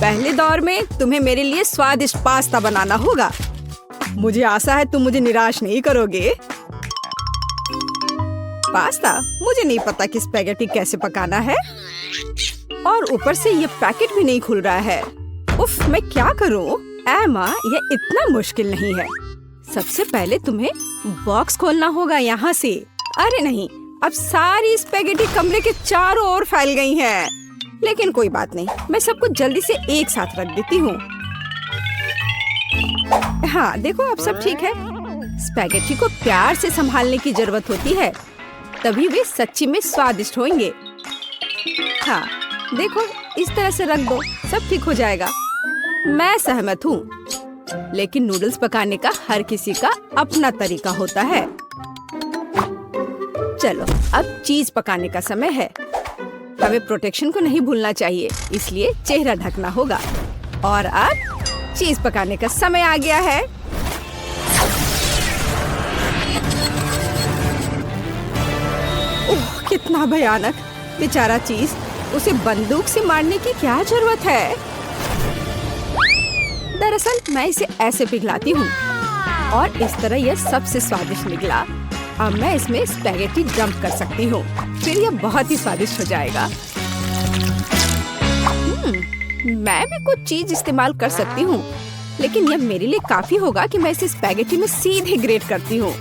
पहले दौर में तुम्हें मेरे लिए स्वादिष्ट पास्ता बनाना होगा। मुझे आशा है तुम मुझे निराश नहीं करोगे। पास्ता? मुझे नहीं पता कि स्पैगेटी कैसे पकाना है, और ऊपर से ये पैकेट भी नहीं खुल रहा है। उफ, मैं क्या करूं? एमा, ये इतना मुश्किल नहीं है। सबसे पहले तुम्हें बॉक्स खोलना होगा यहाँ से। अरे नहीं, अब सारी स्पैगेटी कमरे के चारों ओर फैल गई हैं। लेकिन कोई बात नहीं, मैं सब कुछ जल्दी से एक साथ रख देती हूँ। हाँ देखो, अब सब ठीक है। स्पैगेटी को प्यार से संभालने की जरूरत होती है, तभी वे सच्ची में स्वादिष्ट होंगे। हाँ देखो, इस तरह से रख दो, सब ठीक हो जाएगा। मैं सहमत हूँ, लेकिन नूडल्स पकाने का हर किसी का अपना तरीका होता है। चलो, अब चीज पकाने का समय है। हमें प्रोटेक्शन को नहीं भूलना चाहिए, इसलिए चेहरा ढकना होगा। और अब चीज पकाने का समय आ गया है। ओह, कितना भयानक! बेचारा चीज, उसे बंदूक से मारने की क्या जरूरत है? दरअसल मैं इसे ऐसे पिघलाती हूँ और इस तरह यह सबसे स्वादिष्ट निकला। अब मैं इसमें स्पैगेटी डंप कर सकती हूँ, फिर यह बहुत ही स्वादिष्ट हो जाएगा। मैं भी कुछ चीज इस्तेमाल कर सकती हूँ, लेकिन यह मेरे लिए काफी होगा कि मैं इसे स्पैगेटी में सीधे ग्रेट करती हूँ।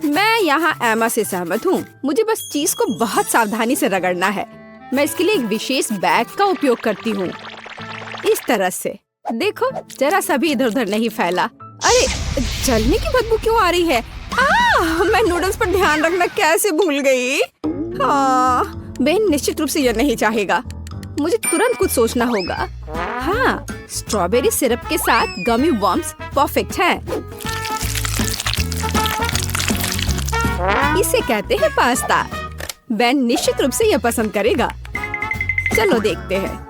मैं यहाँ एमा से सहमत हूँ। मुझे बस चीज को बहुत सावधानी से रगड़ना है। मैं इसके लिए एक विशेष बैग का उपयोग करती हूँ, इस तरह से। देखो, जरा सा भी इधर उधर नहीं फैला। अरे, जलने की बदबू क्यों आ रही है? मैं नूडल्स पर ध्यान रखना कैसे भूल गई। हाँ, बहन निश्चित रूप से यह नहीं चाहेगा। मुझे तुरंत कुछ सोचना होगा। हाँ, स्ट्रॉबेरी सिरप के साथ गमी वर्म्स परफेक्ट है। इसे कहते हैं पास्ता। बेन निश्चित रूप से यह पसंद करेगा। चलो देखते हैं।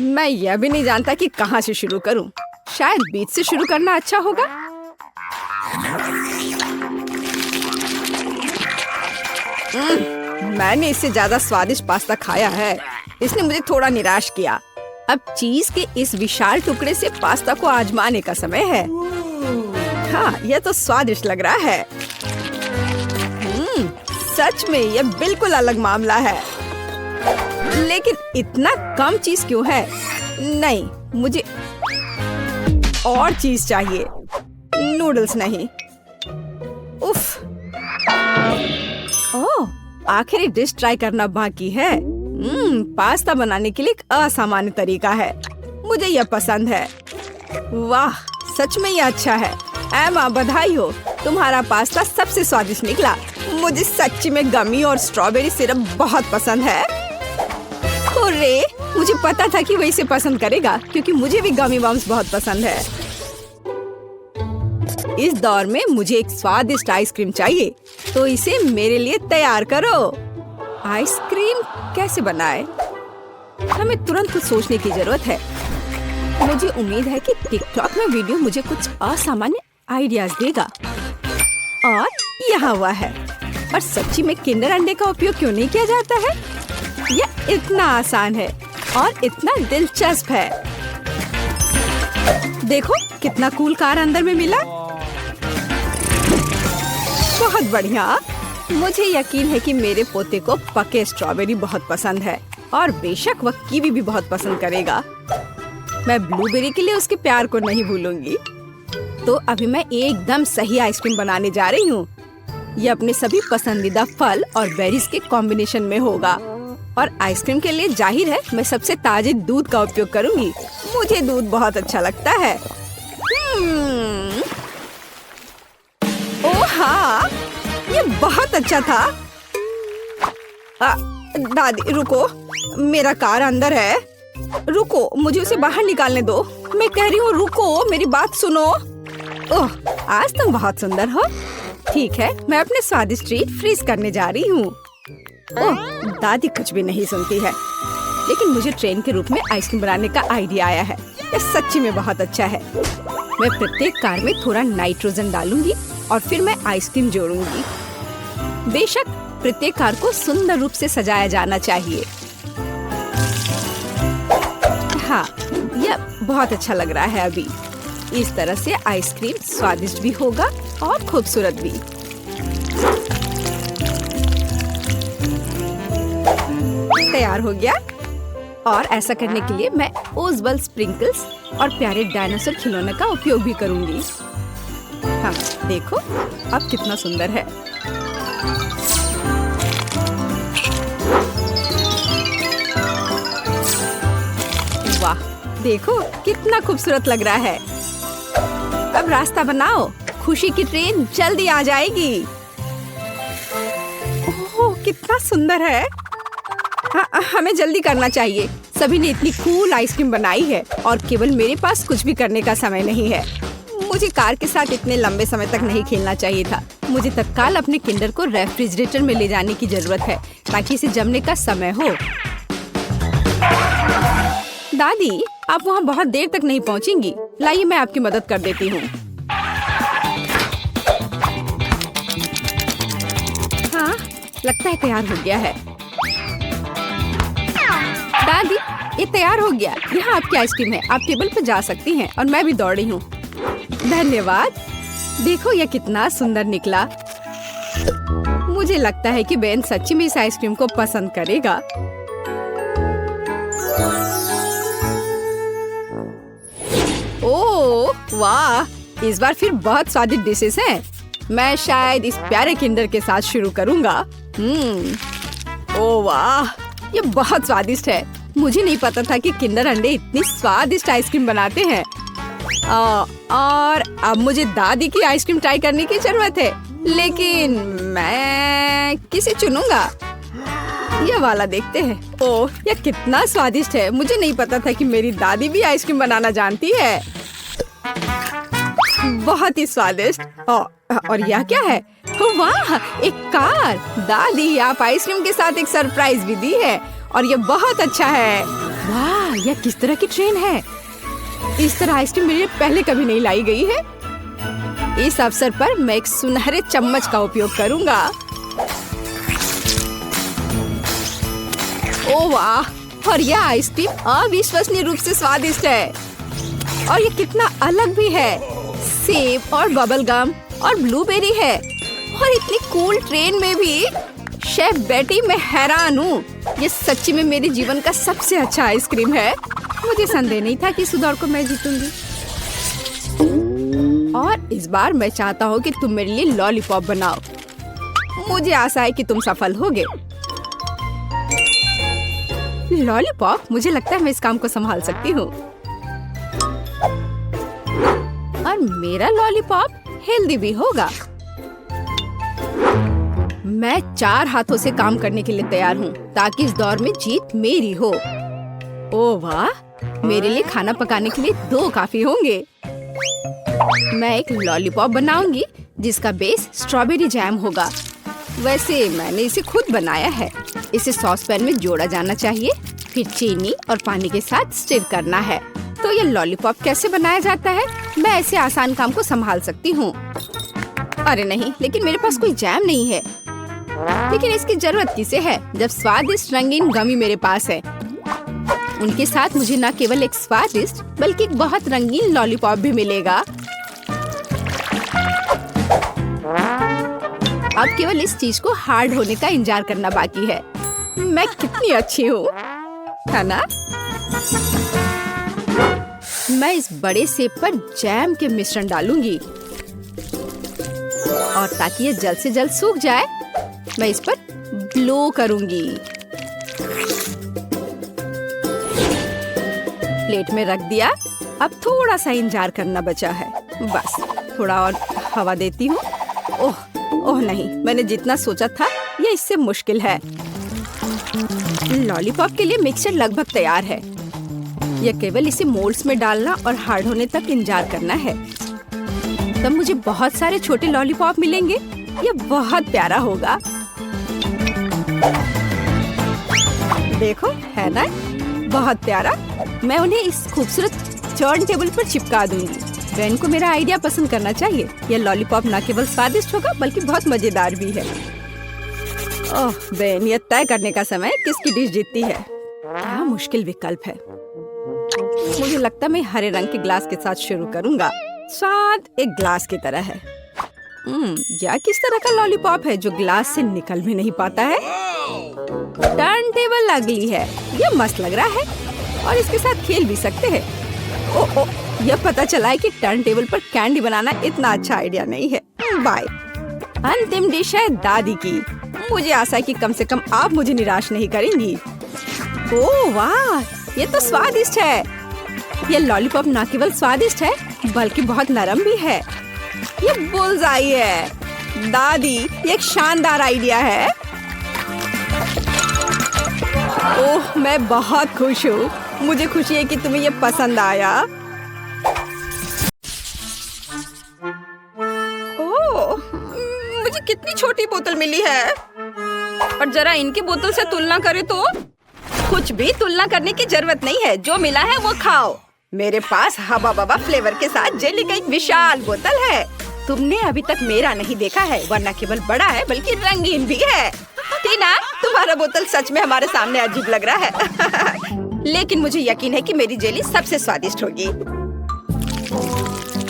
मैं यह भी नहीं जानता कि कहाँ से शुरू करूं। शायद बीच से शुरू करना अच्छा होगा। मैंने इससे ज्यादा स्वादिष्ट पास्ता खाया है। इसने मुझे थोड़ा निराश किया। अब चीज के इस विशाल टुकड़े से पास्ता को आजमाने का समय है। हाँ, यह तो स्वादिष्ट लग रहा है। सच में यह बिल्कुल अलग मामला है। लेकिन इतना कम चीज क्यों है? नहीं, मुझे और चीज चाहिए, नूडल्स नहीं। उफ! ओह, आखिरी डिश ट्राई करना बाकी है। पास्ता बनाने के लिए एक असामान्य तरीका है। मुझे यह पसंद है। वाह, सच में यह अच्छा है। एमा, बधाई हो, तुम्हारा पास्ता सबसे स्वादिष्ट निकला। मुझे सच्ची में गमी और स्ट्रॉबेरी सिरप बहुत पसंद है। हुर्रे! मुझे पता था कि वो इसे पसंद करेगा, क्योंकि मुझे भी गमी बम्स बहुत पसंद है। इस दौर में मुझे एक स्वादिष्ट आइसक्रीम चाहिए, तो इसे मेरे लिए तैयार करो। आइसक्रीम कैसे बनाए? हमें तुरंत कुछ सोचने की जरूरत है। मुझे उम्मीद है कि टिकटॉक में वीडियो मुझे कुछ असामान्य आइडियाज देगा। और यहाँ हुआ है। और सच्ची में किंडर अंडे का उपयोग क्यों नहीं किया जाता है? यह इतना आसान है और इतना दिलचस्प है। देखो, कितना कूल कार अंदर में मिला। बहुत बढ़िया। मुझे यकीन है कि मेरे पोते को पके स्ट्रॉबेरी बहुत पसंद है, और बेशक वह कीवी भी बहुत पसंद करेगा। मैं ब्लूबेरी के लिए उसके प्यार को नहीं भूलूंगी। तो अभी मैं एकदम सही आइसक्रीम बनाने जा रही हूँ। यह अपने सभी पसंदीदा फल और बेरीज के कॉम्बिनेशन में होगा। और आइसक्रीम के लिए जाहिर है मैं सबसे ताजे दूध का उपयोग करूंगी। मुझे दूध बहुत अच्छा लगता है। ओह हाँ, ये बहुत अच्छा था। दादी रुको, मेरा कार अंदर है। रुको, मुझे उसे बाहर निकालने दो। मैं कह रही हूँ रुको, मेरी बात सुनो। ओह, आज तुम बहुत सुंदर हो। ठीक है, मैं अपने स्वादिष्ट ट्रीट फ्रीज करने जा रही हूँ। ओह, दादी कुछ भी नहीं सुनती है। लेकिन मुझे ट्रेन के रूप में आइसक्रीम बनाने का आइडिया आया है। यह सच्ची में बहुत अच्छा है। मैं प्रत्येक कार में थोड़ा नाइट्रोजन डालूंगी और फिर मैं आइसक्रीम जोड़ूंगी। बेशक प्रत्येक कार को सुंदर रूप से सजाया जाना चाहिए। हाँ, यह बहुत अच्छा लग रहा है। अभी इस तरह से आइसक्रीम स्वादिष्ट भी होगा और खूबसूरत भी। तैयार हो गया। और ऐसा करने के लिए मैं ओजबल स्प्रिंकल्स और प्यारे डायनासोर खिलौने का उपयोग भी करूंगी। हाँ, देखो अब कितना सुंदर है। वाह, देखो कितना खूबसूरत लग रहा है। अब रास्ता बनाओ, खुशी की ट्रेन जल्दी आ जाएगी। ओह, कितना सुंदर है। हमें जल्दी करना चाहिए। सभी ने इतनी कूल आइसक्रीम बनाई है और केवल मेरे पास कुछ भी करने का समय नहीं है। मुझे कार के साथ इतने लंबे समय तक नहीं खेलना चाहिए था। मुझे तत्काल अपने किंडर को रेफ्रिजरेटर में ले जाने की जरूरत है ताकि इसे जमने का समय हो। दादी, आप वहाँ बहुत देर तक नहीं पहुँचेंगी। लाइए मैं आपकी मदद कर देती हूँ। हाँ, लगता है तैयार हो गया है। दादी, ये तैयार हो गया। यहाँ आपकी आइसक्रीम है। आप टेबल पर जा सकती हैं और मैं भी दौड़ी हूँ। धन्यवाद। देखो यह कितना सुंदर निकला। मुझे लगता है कि बेन सच्ची में इस आइसक्रीम को पसंद करेगा। ओह वाह, इस बार फिर बहुत स्वादिष्ट डिशेस हैं। मैं शायद इस प्यारे किंडर के साथ शुरू करूँगा। ओह वाह, ये बहुत स्वादिष्ट है। मुझे नहीं पता था कि किंडर अंडे इतनी स्वादिष्ट आइसक्रीम बनाते हैं। और अब मुझे दादी की आइसक्रीम ट्राई करने की जरूरत है। लेकिन मैं किसे चुनूंगा? ये वाला देखते हैं। ओह, यह कितना स्वादिष्ट है। मुझे नहीं पता था कि मेरी दादी भी आइसक्रीम बनाना जानती है। बहुत ही स्वादिष्ट। और यह क्या है? वाह, एक कार। दादी, आप आइसक्रीम के साथ एक सरप्राइज भी दी है और ये बहुत अच्छा है। वाह, यह किस तरह की ट्रेन है? इस तरह आइसक्रीम मेरे लिए पहले कभी नहीं लाई गई है। इस अवसर पर मैं एक सुनहरे चम्मच का उपयोग करूंगा। ओह वाह, और यह आइसक्रीम अविश्वसनीय रूप से स्वादिष्ट है। और ये कितना अलग भी है। सेब और बबल गम और ब्लूबेरी है। और इतनी कूल ट्रेन में भी। शेफ बेटी, मैं हैरान हूँ। ये सच्ची में मेरे जीवन का सबसे अच्छा आइसक्रीम है। मुझे संदेह नहीं था कि इस दौड़ को मैं जीतूंगी। और इस बार मैं चाहता हूँ कि तुम मेरे लिए लॉलीपॉप बनाओ। मुझे आशा है कि तुम सफल होगे। लॉलीपॉप, मुझे लगता है मैं इस काम को संभाल सकती हूँ। और मेरा लॉलीपॉप हेल्दी भी होगा। मैं 4 हाथों से काम करने के लिए तैयार हूँ ताकि इस दौर में जीत मेरी हो। ओह वाह, मेरे लिए खाना पकाने के लिए 2 काफी होंगे। मैं एक लॉलीपॉप बनाऊंगी जिसका बेस स्ट्रॉबेरी जैम होगा। वैसे मैंने इसे खुद बनाया है। इसे सॉस पैन में जोड़ा जाना चाहिए, फिर चीनी और पानी के साथ स्टिर करना है। तो ये लॉलीपॉप कैसे बनाया जाता है? मैं ऐसे आसान काम को संभाल सकती हूँ। अरे नहीं, लेकिन मेरे पास कोई जैम नहीं है। लेकिन इसकी जरूरत किसे है जब स्वादिष्ट रंगीन गमी मेरे पास है। उनके साथ मुझे न केवल एक स्वादिष्ट बल्कि एक बहुत रंगीन लॉलीपॉप भी मिलेगा। अब केवल इस चीज को हार्ड होने का इंतजार करना बाकी है। मैं कितनी अच्छी हूँ, है ना? मैं इस बड़े सेब पर जैम के मिश्रण डालूंगी और ताकि ये जल्द से जल्द सूख जाए मैं इस पर ब्लो करूंगी। प्लेट में रख दिया। अब थोड़ा सा इंतजार करना बचा है। बस थोड़ा और हवा देती हूँ। ओह नहीं, मैंने जितना सोचा था ये इससे मुश्किल है। लॉलीपॉप के लिए मिक्सचर लगभग तैयार है। यह केवल इसे मोल्ड्स में डालना और हार्ड होने तक इंतजार करना है। तब मुझे बहुत सारे छोटे लॉलीपॉप मिलेंगे। ये बहुत प्यारा होगा। देखो, है ना? बहुत प्यारा। मैं उन्हें इस खूबसूरत टर्न टेबल पर चिपका दूंगी। बेन को मेरा आइडिया पसंद करना चाहिए। यह लॉलीपॉप न केवल स्वादिष्ट होगा बल्कि बहुत मजेदार भी है। ओह बेन, ये तय करने का समय किसकी डिश जीतती है। क्या मुश्किल विकल्प है। मुझे लगता है मैं हरे रंग के ग्लास के साथ शुरू करूंगा। स्वाद एक ग्लास की तरह है। यह किस तरह का लॉलीपॉप है जो ग्लास से निकल भी नहीं पाता है। टर्न टेबल अगली है। यह मस्त लग रहा है और इसके साथ खेल भी सकते हैं। ओ, यह पता चला है कि टर्न टेबल पर कैंडी बनाना इतना अच्छा आइडिया नहीं है। बाय। अंतिम डिश है दादी की। मुझे आशा है कि कम से कम आप मुझे निराश नहीं करेंगी। ओह वाह, ये तो स्वादिष्ट है। ये लॉलीपॉप न केवल स्वादिष्ट है बल्कि बहुत नरम भी है। ये बुल्सआई है। दादी, ये एक शानदार आइडिया है। ओह, मैं बहुत खुश हूँ। मुझे खुशी है कि तुम्हें ये पसंद आया। ओह, मुझे कितनी छोटी बोतल मिली है। और जरा इनकी बोतल से तुलना करें तो कुछ भी तुलना करने की जरूरत नहीं है। जो मिला है वो खाओ। मेरे पास हवा बवा फ्लेवर के साथ जेली का एक विशाल बोतल है। तुमने अभी तक मेरा नहीं देखा है, वह न केवल बड़ा है बल्कि रंगीन भी है। टीना, तुम्हारा बोतल सच में हमारे सामने अजीब लग रहा है। लेकिन मुझे यकीन है कि मेरी जेली सबसे स्वादिष्ट होगी।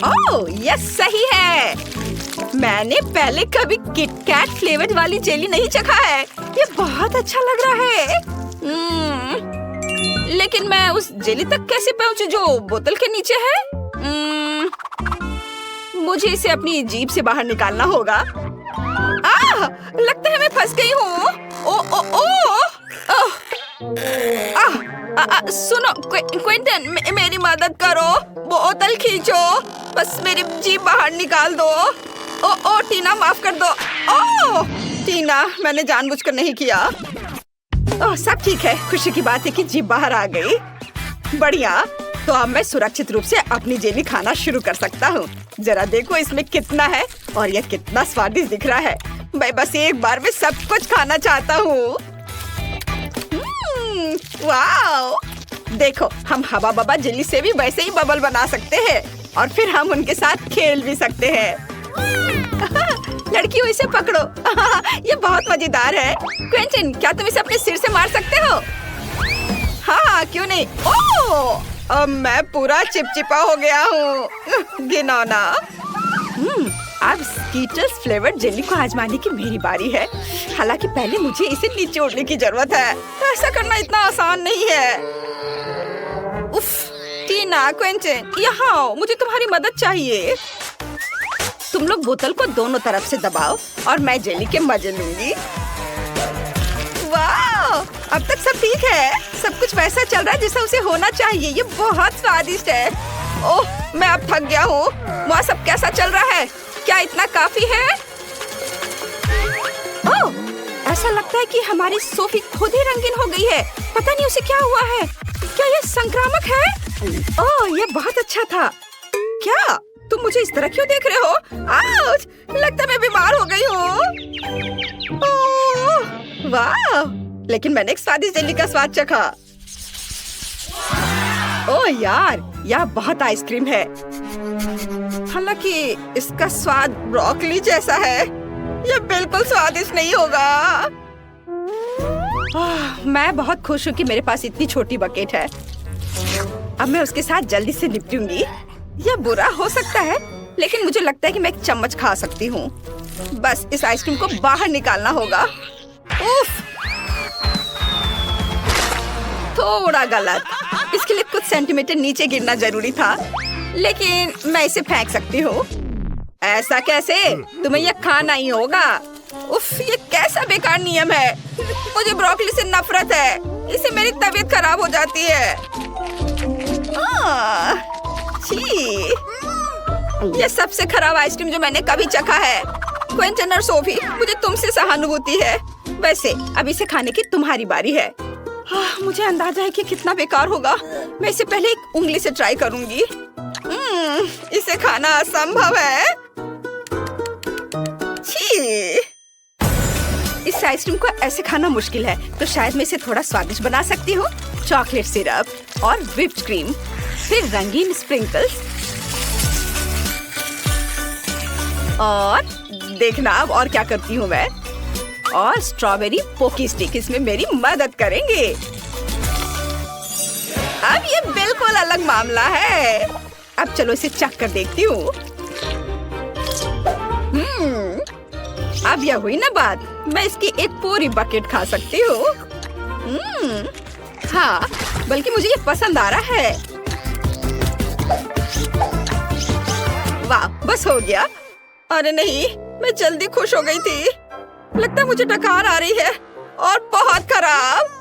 ओह, यह सही है। मैंने पहले कभी किटकैट फ्लेवर वाली जेली नहीं चखा है। ये बहुत अच्छा लग रहा है। लेकिन मैं उस जेली तक कैसे पहुंचूं जो बोतल के नीचे है? मुझे इसे अपनी जीभ से बाहर निकालना होगा। लगता है मैं फंस गई हूँ। सुनो क्विंटन, मेरी मदद करो। बोतल खींचो, बस मेरी जीभ बाहर निकाल दो। ओ टीना, माफ कर दो। टीना, मैंने जानबूझकर नहीं किया। ओह, सब ठीक है। खुशी की बात है कि जीभ बाहर आ गई। बढ़िया, तो अब मैं सुरक्षित रूप से अपनी जेली खाना शुरू कर सकता हूँ। जरा देखो इसमें कितना है और यह कितना स्वादिष्ट दिख रहा है। मैं बस एक बार में सब कुछ खाना चाहता हूँ। वाह! देखो, हम हवा बबा जेली से भी वैसे ही बबल बना सकते हैं और फिर हम उनके साथ खेल भी सकते हैं। लड़कियों, इसे पकड़ो। ये बहुत मजेदार है। क्विंटन, क्या तुम इसे अपने सिर से मार सकते हो? हाँ, क्यों नहीं। ओह, अब मैं पूरा चिपचिपा हो गया हूँ। घिनौना। अब स्कीटल्स फ्लेवर जेली को आजमाने की मेरी बारी है। हालांकि पहले मुझे इसे निचोड़ने की जरूरत है। ऐसा करना इतना आसान नहीं है। उफ, टीना, क्विंटन, यहाँ आओ, मुझे तुम्हारी मदद चाहिए। तुम लोग बोतल को दोनों तरफ से दबाओ और मैं जेली के मजे लूंगी। वाह! अब तक सब ठीक है। सब कुछ वैसा चल रहा है जैसा उसे होना चाहिए। ये बहुत स्वादिष्ट है। ओह, मैं अब थक गया हूँ। वहाँ सब कैसा चल रहा है? क्या इतना काफी है? ओह, ऐसा लगता है कि हमारी सोफी खुद ही रंगीन हो गई है। पता नहीं उसे क्या हुआ है। क्या ये संक्रामक है? ओह, ये बहुत अच्छा था। क्या तुम मुझे इस तरह क्यों देख रहे हो? आउच! लगता है मैं बीमार हो गई हूँ। ओह, वाह! लेकिन मैंने एक स्वादिष्ट जेली का स्वाद चखा। ओह यार, यह बहुत आइसक्रीम है। हालांकि इसका स्वाद ब्रोकली जैसा है। यह बिल्कुल स्वादिष्ट नहीं होगा। मैं बहुत खुश हूँ कि मेरे पास इतनी छोटी बकेट है। अब मैं उसके साथ जल्दी से निपटूंगी। यह बुरा हो सकता है, लेकिन मुझे लगता है कि मैं एक चम्मच खा सकती हूँ। बस इस आइसक्रीम को बाहर निकालना होगा। उफ! थोड़ा गलत। इसके लिए कुछ सेंटीमीटर नीचे गिरना जरूरी था, लेकिन मैं इसे फेंक सकती हूँ। ऐसा कैसे? तुम्हें यह खाना ही होगा। उफ, ये कैसा बेकार नियम है। मुझे ब्रोकली से नफरत है। इससे मेरी तबीयत खराब हो जाती है। छी! ये सबसे खराब आइसक्रीम जो मैंने कभी चखा है। क्विंटन और सोफी, मुझे तुमसे सहानुभूति है। वैसे अब इसे खाने की तुम्हारी बारी है। मुझे अंदाजा है कि कितना बेकार होगा। मैं इसे पहले एक उंगली से ट्राई करूंगी। इसे खाना असंभव है। छी! इस आइसक्रीम को ऐसे खाना मुश्किल है, तो शायद मैं इसे थोड़ा स्वादिष्ट बना सकती हूँ। चॉकलेट सिरप और व्हिप्ड क्रीम, फिर रंगीन स्प्रिंकल्स, और देखना अब और क्या करती हूँ मैं। और स्ट्रॉबेरी पोकी स्टिक इसमें मेरी मदद करेंगे। अब ये बिल्कुल अलग मामला है। अब चलो इसे चख कर देखती हूँ। अब यह हुई ना बात, मैं इसकी एक पूरी बकेट खा सकती हूँ। हाँ, बल्कि मुझे ये पसंद आ रहा है। वाह, बस हो गया। अरे नहीं, मैं जल्दी खुश हो गई थी। लगता है मुझे डकार आ रही है और बहुत खराब।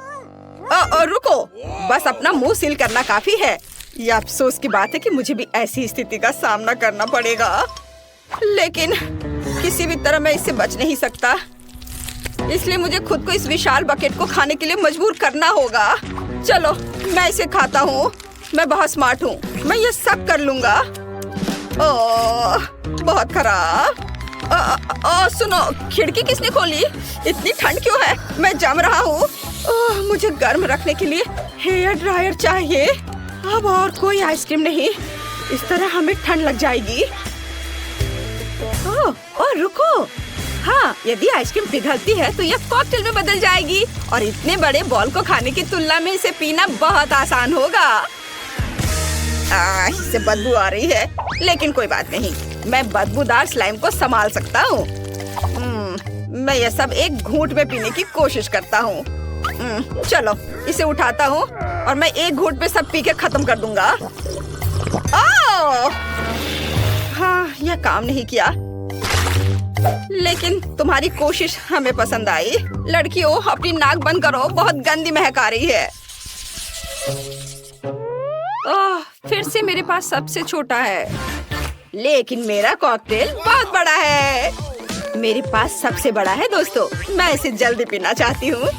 रुको, बस अपना मुंह सील करना काफी है। ये अफसोस की बात है कि मुझे भी ऐसी स्थिति का सामना करना पड़ेगा, लेकिन किसी भी तरह मैं इससे बच नहीं सकता। इसलिए मुझे खुद को इस विशाल बकेट को खाने के लिए मजबूर करना होगा। चलो, मैं इसे खाता हूँ। मैं बहुत स्मार्ट हूँ, मैं ये सब कर लूंगा। ओह, बहुत खराब। सुनो, खिड़की किसने खोली? इतनी ठंड क्यों है? मैं जम रहा हूँ। मुझे गर्म रखने के लिए हेयर ड्रायर चाहिए। अब और कोई आइसक्रीम नहीं, इस तरह हमें ठंड लग जाएगी। ओह, रुको। हाँ, यदि आइसक्रीम पिघलती है तो यह कॉकटेल में बदल जाएगी और इतने बड़े बॉल को खाने की तुलना में इसे पीना बहुत आसान होगा। इससे बदबू आ रही है, लेकिन कोई बात नहीं, मैं बदबूदार स्लाइम को संभाल सकता हूँ। मैं यह सब एक घूंट में पीने की कोशिश करता हूँ। चलो, इसे उठाता हूँ और मैं एक घूंट में सब पी के खत्म कर दूंगा। हाँ, यह काम नहीं किया, लेकिन तुम्हारी कोशिश हमें पसंद आई। लड़कियों, अपनी नाक बंद करो, बहुत गंदी महक आ रही है। फिर से मेरे पास सबसे छोटा है, लेकिन मेरा कॉकटेल बहुत बड़ा है। मेरे पास सबसे बड़ा है दोस्तों, मैं इसे जल्दी पीना चाहती हूँ।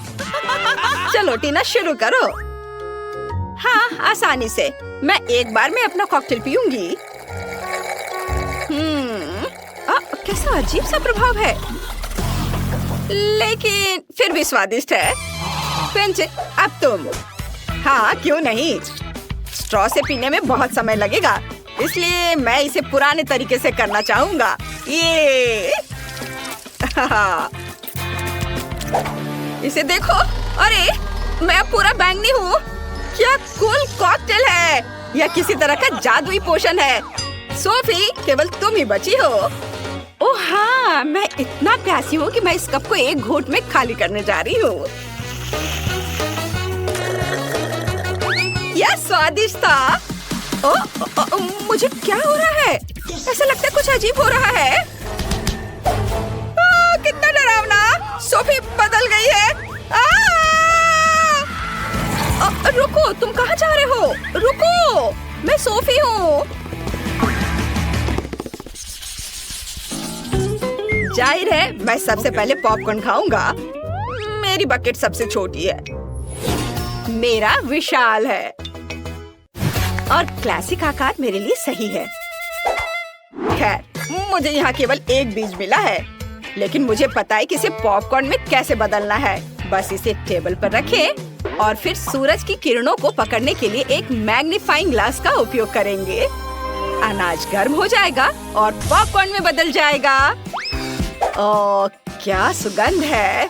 चलो टीना, शुरू करो। हाँ, आसानी से। मैं एक बार में अपना कॉकटेल पीऊंगी। कैसा अजीब सा प्रभाव है, लेकिन फिर भी स्वादिष्ट है। क्विंटन, अब तुम। हाँ, क्यों नहीं। स्ट्रॉ से पीने में बहुत समय लगेगा, इसलिए मैं इसे पुराने तरीके से करना चाहूंगा। ये इसे देखो। अरे, मैं पूरा बैंगनी हूँ। क्या कूल कॉकटेल है। यह किसी तरह का जादुई पोषण है। सोफी, केवल तुम ही बची हो। ओह हाँ, मैं इतना प्यासी हूँ कि मैं इस कप को एक घूंट में खाली करने जा रही हूँ। यह स्वादिष्ट था। मुझे क्या हो रहा है? ऐसा लगता है कुछ अजीब हो रहा है। कितना डरावना। सोफी बदल गई है। रुको, तुम कहाँ जा रहे हो? रुको, मैं सोफी हूँ। जाहिर है, मैं सबसे पहले पॉपकॉर्न खाऊंगा। मेरी बकेट सबसे छोटी है, मेरा विशाल है और क्लासिक आकार मेरे लिए सही है। खैर, मुझे यहाँ केवल एक बीज मिला है, लेकिन मुझे पता है कि इसे पॉपकॉर्न में कैसे बदलना है। बस इसे टेबल पर रखें और फिर सूरज की किरणों को पकड़ने के लिए एक मैग्नीफाइंग ग्लास का उपयोग करेंगे। अनाज गर्म हो जाएगा और पॉपकॉर्न में बदल जाएगा। ओह, क्या सुगंध है।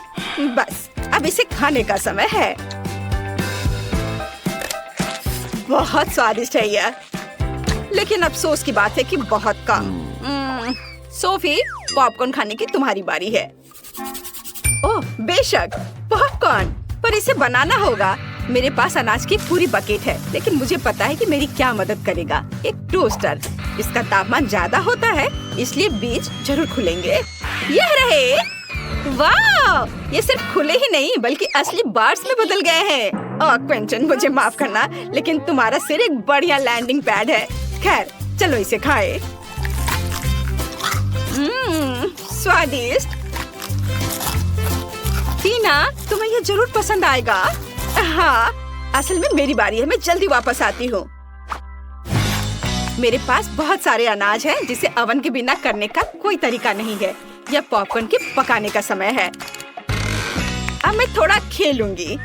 बस, अब इसे खाने का समय है। बहुत स्वादिष्ट है यह, लेकिन अफसोस की बात है कि बहुत कम। सोफी, पॉपकॉर्न खाने की तुम्हारी बारी है। ओह बेशक, पॉपकॉर्न, पर इसे बनाना होगा। मेरे पास अनाज की पूरी बकेट है, लेकिन मुझे पता है कि मेरी क्या मदद करेगा। एक टोस्टर। इसका तापमान ज्यादा होता है, इसलिए बीज जरूर खुलेंगे। यह रहे। वाह, ये सिर्फ खुले ही नहीं बल्कि असली बार्स में बदल गए हैं। क्विंटन, मुझे माफ करना, लेकिन तुम्हारा सिर एक बढ़िया लैंडिंग पैड है। खैर, चलो इसे खाएं। स्वादिष्ट। टीना, तुम्हें ये जरूर पसंद आएगा। हाँ, असल में मेरी बारी है, मैं जल्दी वापस आती हूँ। मेरे पास बहुत सारे अनाज हैं जिसे ओवन के बिना करने का कोई तरीका नहीं है। यह पॉपकॉर्न के पकाने का समय है। अब मैं थोड़ा खेलूंगी।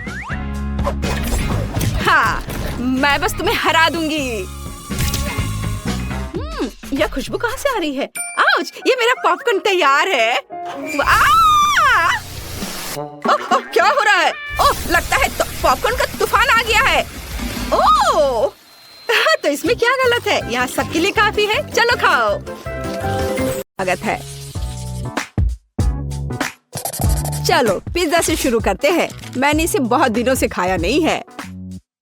हाँ, मैं बस तुम्हें हरा दूंगी। यह खुशबू कहाँ से आ रही है? आउच, ये मेरा पॉपकॉर्न तैयार है। क्या हो रहा है? ओह, लगता है तो पॉपकॉर्न का तूफान आ गया है। ओह, तो इसमें क्या गलत है? यहाँ सबके लिए काफी है, चलो खाओ। स्वागत है। चलो पिज्जा से शुरू करते हैं। मैंने इसे बहुत दिनों से खाया नहीं है।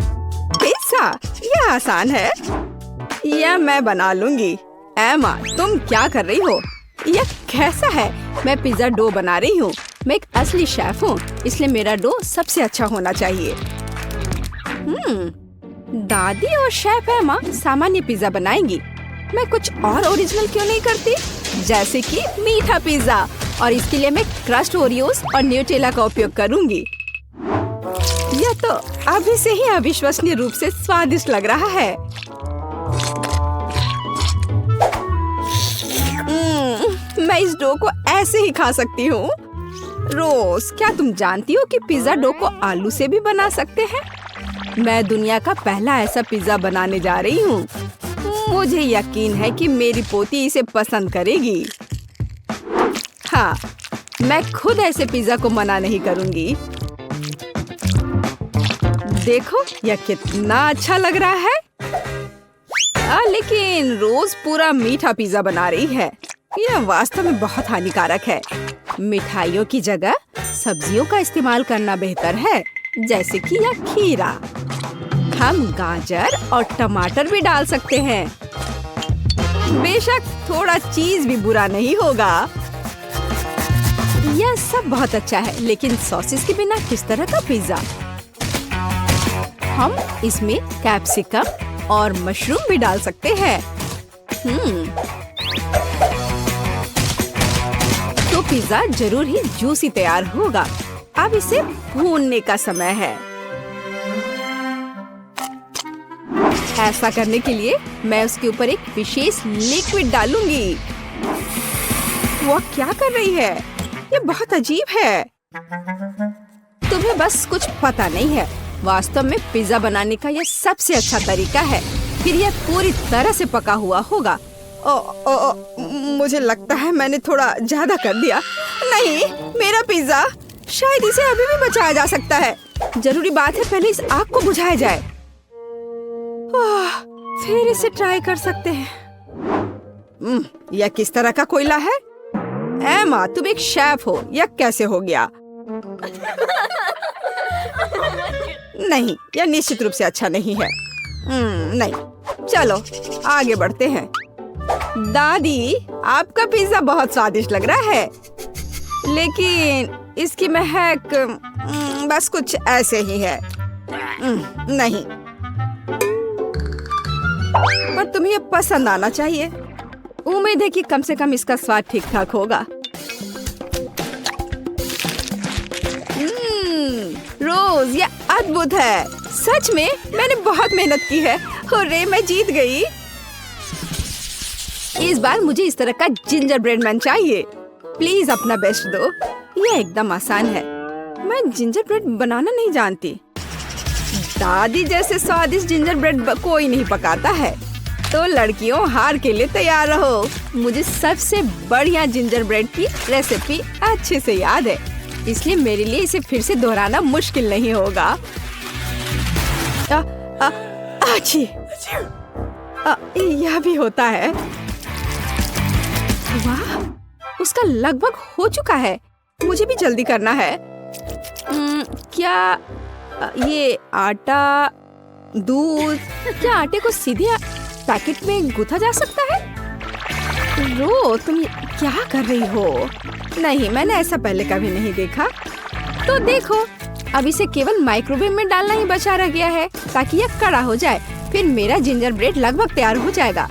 पिज्जा, यह आसान है। यह मैं बना लूंगी। एमा, तुम क्या कर रही हो? यह कैसा है? मैं पिज्जा डो बना रही हूँ। मैं एक असली शेफ हूँ, इसलिए मेरा डो सबसे अच्छा होना चाहिए। दादी और शेफ एमा सामान्य पिज्जा बनाएंगी। मैं कुछ और ओरिजिनल क्यों नहीं करती? जैसे कि मीठा पिज्जा, और इसके लिए मैं क्रस्ट ओरियोस और न्यूटेला का उपयोग करूंगी। यह तो अभी से ही अविश्वसनीय रूप से स्वादिष्ट लग रहा है। मैं इस डो को ऐसे ही खा सकती हूँ। रोज, क्या तुम जानती हो कि पिज्जा डो को आलू से भी बना सकते हैं? मैं दुनिया का पहला ऐसा पिज्जा बनाने जा रही हूँ। मुझे यकीन है कि मेरी पोती इसे पसंद करेगी। हाँ, मैं खुद ऐसे पिज्जा को मना नहीं करूँगी। देखो, यह कितना अच्छा लग रहा है। लेकिन रोज पूरा मीठा पिज्जा बना रही है। यह वास्तव में बहुत हानिकारक है। मिठाइयों की जगह सब्जियों का इस्तेमाल करना बेहतर है, जैसे कि यह खीरा। हम गाजर और टमाटर भी डाल सकते हैं। बेशक थोड़ा चीज भी बुरा नहीं होगा। यह सब बहुत अच्छा है, लेकिन सॉसेस के बिना किस तरह का पिज्जा? हम इसमें कैप्सिकम और मशरूम भी डाल सकते हैं। तो पिज्जा जरूर ही जूसी तैयार होगा। अब इसे भूनने का समय है। ऐसा करने के लिए मैं उसके ऊपर एक विशेष लिक्विड डालूंगी। वो क्या कर रही है? ये बहुत अजीब है। तुम्हें बस कुछ पता नहीं है। वास्तव में पिज्जा बनाने का यह सबसे अच्छा तरीका है। फिर यह पूरी तरह से पका हुआ होगा। मुझे लगता है मैंने थोड़ा ज्यादा कर दिया। नहीं, मेरा पिज्जा, शायद इसे अभी भी बचाया जा सकता है। जरूरी बात है पहले इस आग को बुझाया जाए। फिर इसे ट्राई कर सकते हैं। यह किस तरह का कोयला है? एमा, तुम एक शेफ हो, यह कैसे हो गया? नहीं, यह निश्चित रूप से अच्छा नहीं है। नहीं, चलो आगे बढ़ते हैं। दादी, आपका पिज्जा बहुत स्वादिष्ट लग रहा है, लेकिन इसकी महक बस कुछ ऐसे ही है। नहीं, पर तुम्हें ये पसंद आना चाहिए। उम्मीद है कि कम से कम इसका स्वाद ठीक ठाक होगा। रोज, ये अद्भुत है। सच में मैंने बहुत मेहनत की है। हुर्रे, मैं जीत गई। इस बार मुझे इस तरह का जिंजर ब्रेड मैन चाहिए। प्लीज अपना बेस्ट दो। यह एकदम आसान है। मैं जिंजर ब्रेड बनाना नहीं जानती। दादी जैसे स्वादिष्ट जिंजर ब्रेड कोई नहीं पकाता है। तो लड़कियों, हार के लिए तैयार रहो। मुझे सबसे बढ़िया जिंजर ब्रेड की रेसिपी अच्छे से याद है, इसलिए मेरे लिए इसे फिर से दोहराना मुश्किल नहीं होगा। यह भी होता है। वाह, उसका लगभग हो चुका है। मुझे भी जल्दी करना है। क्या ये आटा, दूध, क्या आटे को सीधे पैकेट में गूंथा जा सकता है? रो, तुम क्या कर रही हो? नहीं, मैंने ऐसा पहले कभी नहीं देखा। तो देखो, अब इसे केवल माइक्रोवेव में डालना ही बचा रह गया है, ताकि यह कड़ा हो जाए। फिर मेरा जिंजर ब्रेड लगभग तैयार हो जाएगा।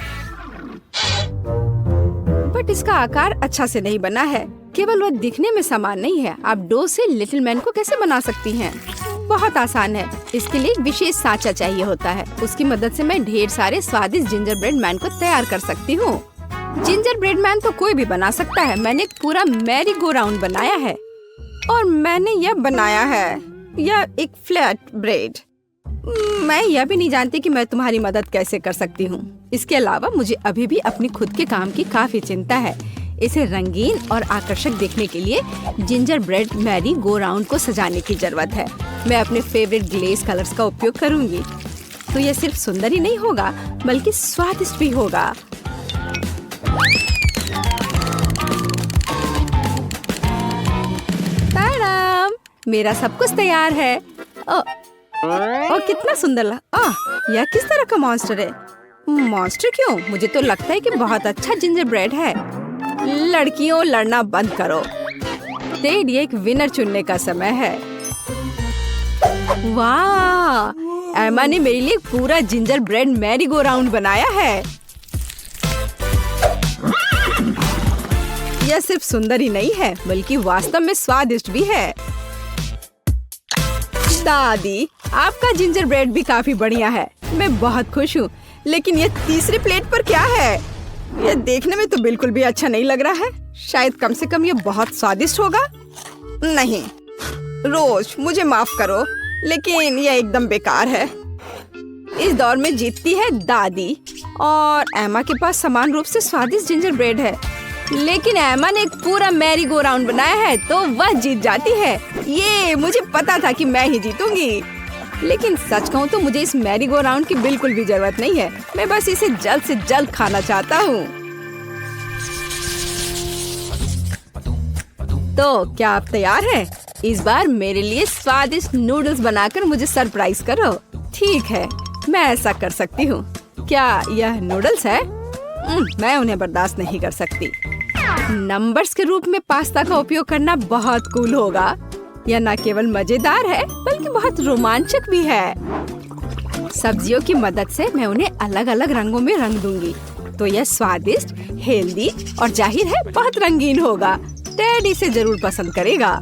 बट इसका आकार अच्छा से नहीं बना है। केवल वह दिखने में समान नहीं है। आप डो से लिटिल मैन को कैसे बना सकती हैं? बहुत आसान है। इसके लिए एक विशेष सांचा चाहिए होता है। उसकी मदद से मैं ढेर सारे स्वादिष्ट जिंजर ब्रेड मैन को तैयार कर सकती हूँ। जिंजर ब्रेड मैन तो कोई भी बना सकता है। मैंने एक पूरा मैरी गो राउंड बनाया है, और मैंने यह बनाया है, यह एक फ्लैट ब्रेड। मैं यह भी नहीं जानती कि मैं तुम्हारी मदद कैसे कर सकती हूँ। इसके अलावा मुझे अभी भी अपनी खुद के काम की काफी चिंता है, इसे रंगीन और आकर्षक देखने के लिए ginger bread merry go round को सजाने की जरूरत है। मैं अपने फेवरेट ग्लेज कलर्स का उपयोग करूंगी। तो यह सिर्फ सुंदर ही नहीं होगा बल्कि स्वादिष्ट भी होगा। ताड़ाम! मेरा सब कुछ तैयार है। ओ कितना सुंदर यह किस तरह का मॉन्स्टर है? मॉन्स्टर क्यों? मुझे तो लगता है कि बहुत अच्छा जिंजर ब्रेड है। लड़कियों, लड़ना बंद करो। टेड, ये एक विनर चुनने का समय है। वाह! एमा ने मेरे लिए पूरा ginger bread merry go round बनाया है। यह सिर्फ सुंदर ही नहीं है बल्कि वास्तव में स्वादिष्ट भी है। दादी, आपका जिंजर ब्रेड भी काफी बढ़िया है। मैं बहुत खुश हूँ। लेकिन ये तीसरी प्लेट पर क्या है? यह देखने में तो बिल्कुल भी अच्छा नहीं लग रहा है। शायद कम से कम ये बहुत स्वादिष्ट होगा। नहीं रोज, मुझे माफ करो, लेकिन यह एकदम बेकार है। इस दौर में जीतती है दादी और एमा के पास समान रूप से स्वादिष्ट जिंजर ब्रेड है। लेकिन एमा ने एक पूरा मैरी गो राउंड बनाया है तो वह जीत जाती है। ये मुझे पता था कि मैं ही जीतूंगी। लेकिन सच कहूँ तो मुझे इस मैरी गो राउंड की बिल्कुल भी जरूरत नहीं है। मैं बस इसे जल्द से जल्द खाना चाहता हूँ। तो क्या आप तैयार हैं? इस बार मेरे लिए स्वादिष्ट नूडल्स बनाकर मुझे सरप्राइज करो। ठीक है, मैं ऐसा कर सकती हूँ। क्या यह नूडल्स है? मैं उन्हें बर्दाश्त नहीं कर सकती। नंबर्स के रूप में पास्ता का उपयोग करना बहुत कूल होगा। यह न केवल मजेदार है बल्कि बहुत रोमांचक भी है। सब्जियों की मदद से मैं उन्हें अलग अलग रंगों में रंग दूंगी तो यह स्वादिष्ट, हेल्दी और जाहिर है बहुत रंगीन होगा। टेड इसे जरूर पसंद करेगा।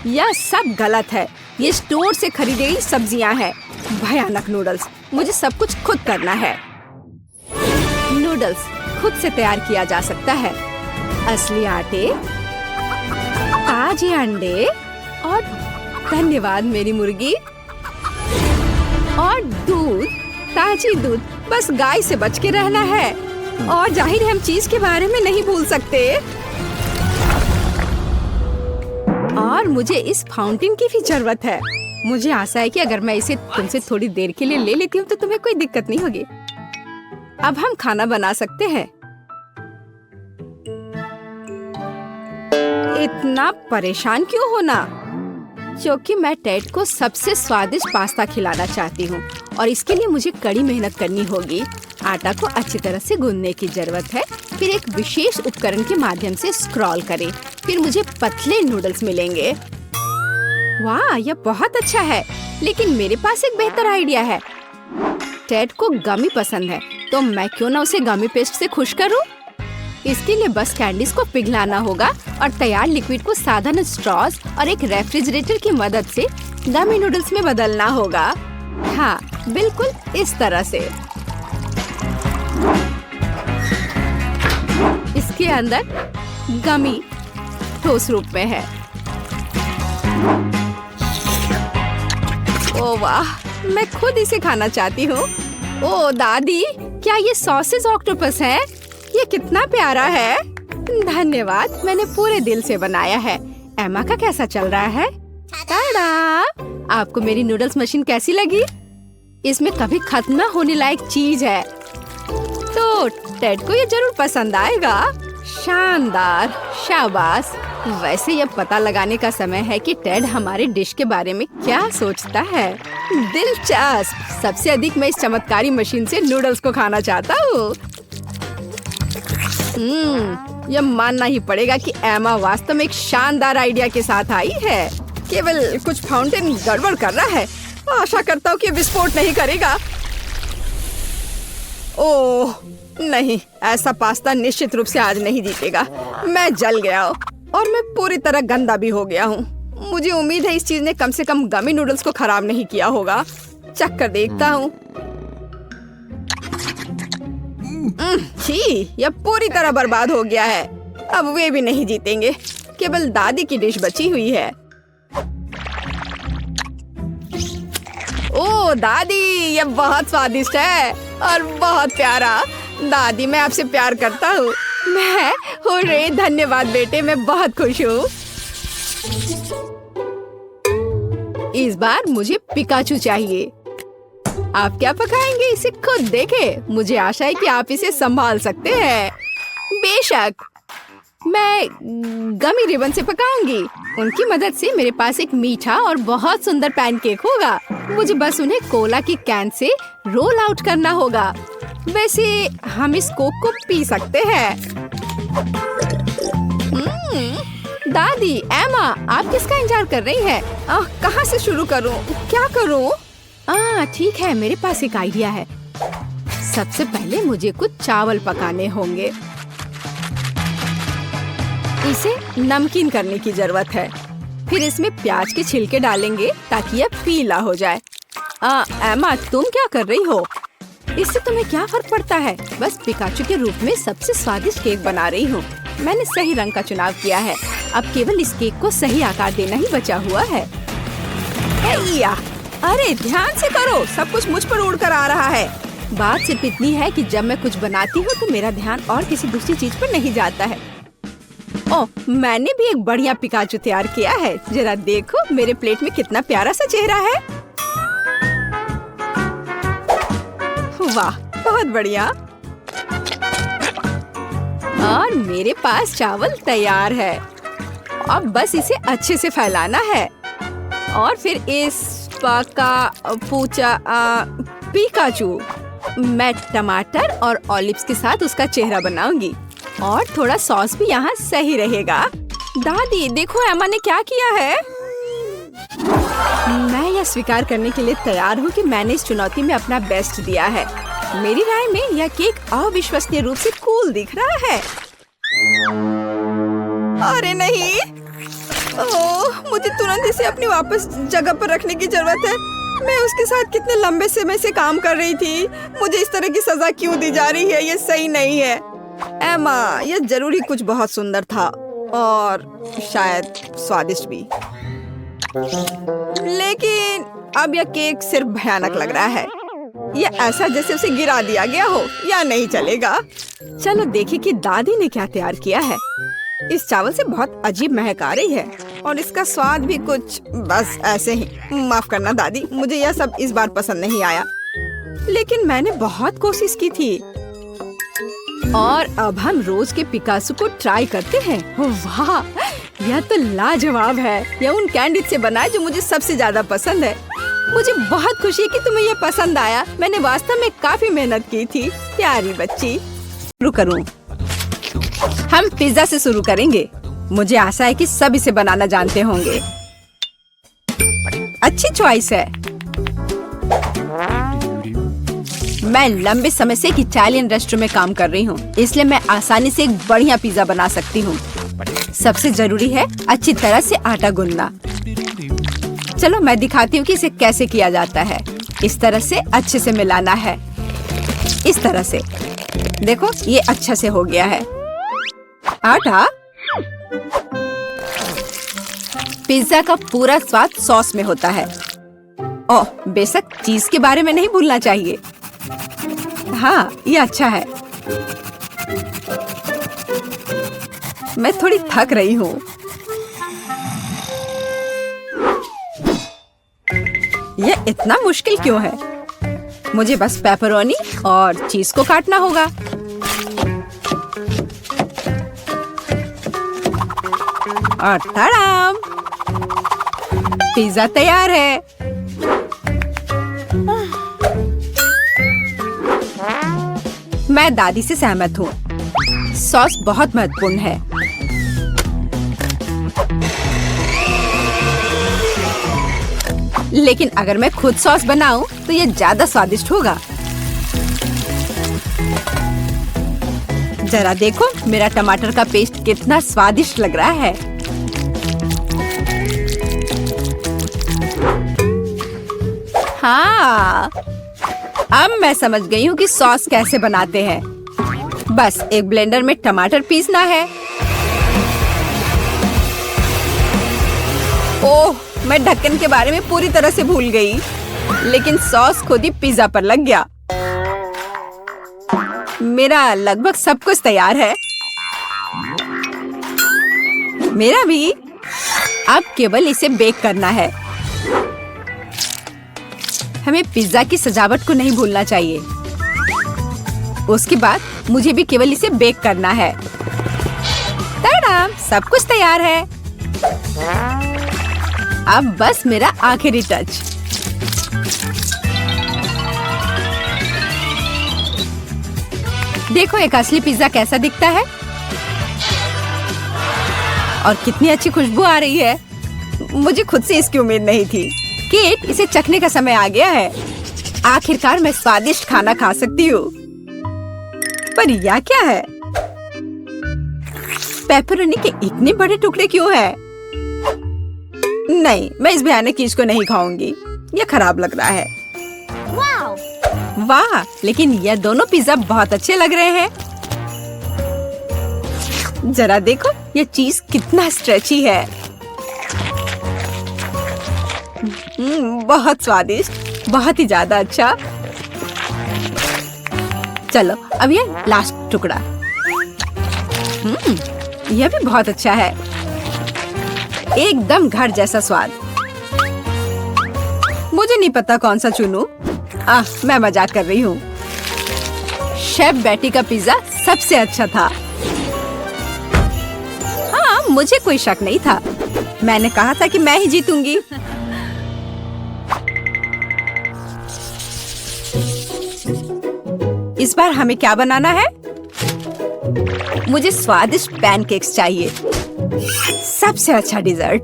यह सब गलत है। ये स्टोर से खरीदी गई सब्जियां हैं। भयानक नूडल्स। मुझे सब कुछ खुद करना है। नूडल्स खुद से तैयार किया जा सकता है। असली आटे, ताजे अंडे और धन्यवाद मेरी मुर्गी, और दूध, ताजी दूध। बस गाय से बच के रहना है। और जाहिर है हम चीज के बारे में नहीं भूल सकते। और मुझे इस फाउंटेन की भी जरूरत है। मुझे आशा है कि अगर मैं इसे तुमसे थोड़ी देर के लिए ले लेती हूँ तो तुम्हें कोई दिक्कत नहीं होगी। अब हम खाना बना सकते हैं। इतना परेशान क्यों होना? क्योंकि मैं टेड को सबसे स्वादिष्ट पास्ता खिलाना चाहती हूँ और इसके लिए मुझे कड़ी मेहनत करनी होगी। आटा को अच्छी तरह से गूंदने की जरूरत है। फिर एक विशेष उपकरण के माध्यम से स्क्रॉल करें। फिर मुझे पतले नूडल्स मिलेंगे। वाह, यह बहुत अच्छा है। लेकिन मेरे पास एक बेहतर आइडिया है। टेड को गमी पसंद है तो मैं क्यों ना उसे गमी पेस्ट से खुश करूं? इसके लिए बस कैंडीज को पिघलाना होगा और तैयार लिक्विड को साधारण स्ट्रॉज और एक रेफ्रिजरेटर की मदद से गमी नूडल्स में बदलना होगा। हाँ, बिल्कुल इस तरह से। इसके अंदर गमी ठोस रूप में है। ओह वाह, मैं खुद इसे खाना चाहती हूँ। ओह दादी, क्या ये सॉसेज ऑक्टोपस है? ये कितना प्यारा है। धन्यवाद, मैंने पूरे दिल से बनाया है। एमा का कैसा चल रहा है? टाडा! आपको मेरी नूडल्स मशीन कैसी लगी? इसमें कभी खत्म न होने लायक चीज है। तो टेड को ये जरूर पसंद आएगा। शानदार, शाबाश। वैसे ये पता लगाने का समय है कि टेड हमारे डिश के बारे में क्या सोचता है। दिलचस्प। सबसे अधिक मैं इस चमत्कारी मशीन से नूडल्स को खाना चाहता हूँ। यह मानना ही पड़ेगा कि एमा वास्तव में एक शानदार आइडिया के साथ आई है। केवल कुछ फाउंटेन गड़बड़ कर रहा है। आशा करता हूँ कि विस्फोट नहीं करेगा। ओह नहीं, ऐसा पास्ता निश्चित रूप से आज नहीं जीतेगा। मैं जल गया हूँ और मैं पूरी तरह गंदा भी हो गया हूँ। मुझे उम्मीद है इस चीज ने कम से कम गमी नूडल्स को खराब नहीं किया होगा। चख कर देखता हूँ। छी, यह पूरी तरह बर्बाद हो गया है। अब वे भी नहीं जीतेंगे। केवल दादी की डिश बची हुई है। ओह दादी, ये बहुत स्वादिष्ट है और बहुत प्यारा। दादी मैं आपसे प्यार करता हूँ। मैं हुर्रे, धन्यवाद बेटे, मैं बहुत खुश हूँ। इस बार मुझे पिकाचू चाहिए। आप क्या पकाएंगे इसे खुद देखें। मुझे आशा है कि आप इसे संभाल सकते हैं। बेशक, मैं गमी रिबन से पकाऊंगी। उनकी मदद से मेरे पास एक मीठा और बहुत सुंदर पैनकेक होगा। मुझे बस उन्हें कोला की कैन से रोल आउट करना होगा। वैसे हम इस कोक को पी सकते हैं। दादी, एमा, आप किसका इंतजार कर रही हैं? कहाँ से शुरू करूँ? क्या करूँ? ठीक है, मेरे पास एक आइडिया है। सबसे पहले मुझे कुछ चावल पकाने होंगे। इसे नमकीन करने की जरूरत है। फिर इसमें प्याज के छिलके डालेंगे ताकि यह पीला हो जाए। एमा, तुम क्या कर रही हो? इससे तुम्हें क्या फर्क पड़ता है? बस पिकाचू के रूप में सबसे स्वादिष्ट केक बना रही हूँ। मैंने सही रंग का चुनाव किया है। अब केवल इस केक को सही आकार देना ही बचा हुआ है। अरे ध्यान से करो, सब कुछ मुझ पर उड़ कर आ रहा है। बात सिर्फ इतनी है कि जब मैं कुछ बनाती हूँ तो मेरा ध्यान और किसी दूसरी चीज पर नहीं जाता है। ओह, मैंने भी एक बढ़िया पिकाचू तैयार किया है। जरा देखो मेरे प्लेट में कितना प्यारा सा चेहरा है। वाह, बहुत बढ़िया। और मेरे पास चावल तैयार है। अब बस इसे अच्छे से फैलाना है और फिर इस पिकाचू मैं टमाटर और ऑलिव्स के साथ उसका चेहरा बनाऊंगी और थोड़ा सॉस भी यहाँ सही रहेगा। दादी देखो, एमा ने क्या किया है। मैं यह स्वीकार करने के लिए तैयार हूँ कि मैंने इस चुनौती में अपना बेस्ट दिया है। मेरी राय में यह केक अविश्वसनीय रूप से कूल दिख रहा है। अरे नहीं, ओह, मुझे तुरंत इसे अपनी वापस जगह पर रखने की जरूरत है। मैं उसके साथ कितने लंबे समय से काम कर रही थी। मुझे इस तरह की सजा क्यों दी जा रही है? ये सही नहीं है। एमा, यह जरूरी कुछ बहुत सुंदर था और शायद स्वादिष्ट भी, लेकिन अब यह केक सिर्फ भयानक लग रहा है। यह ऐसा जैसे उसे गिरा दिया गया हो। या नहीं चलेगा। चलो देखें कि दादी ने क्या तैयार किया है। इस चावल से बहुत अजीब महक आ रही है और इसका स्वाद भी कुछ बस ऐसे ही। माफ करना दादी, मुझे यह सब इस बार पसंद नहीं आया, लेकिन मैंने बहुत कोशिश की थी। और अब हम रोज के पिकासो को ट्राई करते हैं। वाह, यह तो लाजवाब है। यह उन कैंडी से बना है जो मुझे सबसे ज्यादा पसंद है। मुझे बहुत खुशी है कि तुम्हें यह पसंद आया। मैंने वास्तव में काफी मेहनत की थी। प्यारी बच्ची। शुरू करूं? हम पिज्जा से शुरू करेंगे। मुझे आशा है कि सब इसे बनाना जानते होंगे। अच्छी चॉइस है। मैं लंबे समय से एक इटालियन रेस्टोरेंट में काम कर रही हूँ, इसलिए मैं आसानी से एक बढ़िया पिज्जा बना सकती हूँ। सबसे जरूरी है अच्छी तरह से आटा गूंदना। चलो मैं दिखाती हूँ कि इसे कैसे किया जाता है। इस तरह से अच्छे से मिलाना है। इस तरह से देखो, ये अच्छा से हो गया है। आटा, पिज्जा का पूरा स्वाद सॉस में होता है। ओह, बेशक चीज के बारे में नहीं भूलना चाहिए। हाँ, ये अच्छा है। मैं थोड़ी थक रही हूँ। यह इतना मुश्किल क्यों है? मुझे बस पेपरोनी और चीज को काटना होगा। और तड़ाम, पिज्जा तैयार है। मैं दादी से सहमत हूँ। सॉस बहुत महत्वपूर्ण है। लेकिन अगर मैं खुद सॉस बनाऊं तो यह ज्यादा स्वादिष्ट होगा। जरा देखो मेरा टमाटर का पेस्ट कितना स्वादिष्ट लग रहा है। हाँ, अब मैं समझ गई हूँ कि सॉस कैसे बनाते हैं। बस एक ब्लेंडर में टमाटर पीसना है। ओह, मैं ढक्कन के बारे में पूरी तरह से भूल गई। लेकिन सॉस खुद ही पिज्जा पर लग गया। मेरा लगभग सब कुछ तैयार है। मेरा भी। अब केवल इसे बेक करना है। हमें पिज्जा की सजावट को नहीं भूलना चाहिए। उसके बाद मुझे भी केवल इसे बेक करना है। टाडा! सब कुछ तैयार है। अब बस मेरा आखिरी टच। देखो एक असली पिज्जा कैसा दिखता है और कितनी अच्छी खुशबू आ रही है। मुझे खुद से इसकी उम्मीद नहीं थी। केट, इसे चखने का समय आ गया है। आखिरकार मैं स्वादिष्ट खाना खा सकती हूँ। पर यह क्या है? पेपरोनी के इतने बड़े टुकड़े क्यों हैं? नहीं, मैं इस भयानक चीज को नहीं खाऊंगी। यह खराब लग रहा है। वाह, लेकिन यह दोनों पिज्जा बहुत अच्छे लग रहे हैं। जरा देखो, यह चीज कितना स्ट्रेची है। बहुत स्वादिष्ट, बहुत ही ज्यादा अच्छा। चलो अब ये लास्ट टुकड़ा। यह भी बहुत अच्छा है। एकदम घर जैसा स्वाद। मुझे नहीं पता कौन सा चुनूं। मैं मजाक कर रही हूँ। शेफ बेटी का पिज्जा सबसे अच्छा था। हाँ, मुझे कोई शक नहीं था। मैंने कहा था कि मैं ही जीतूंगी। इस बार हमें क्या बनाना है? मुझे स्वादिष्ट पैनकेक्स चाहिए। सबसे अच्छा डिजर्ट।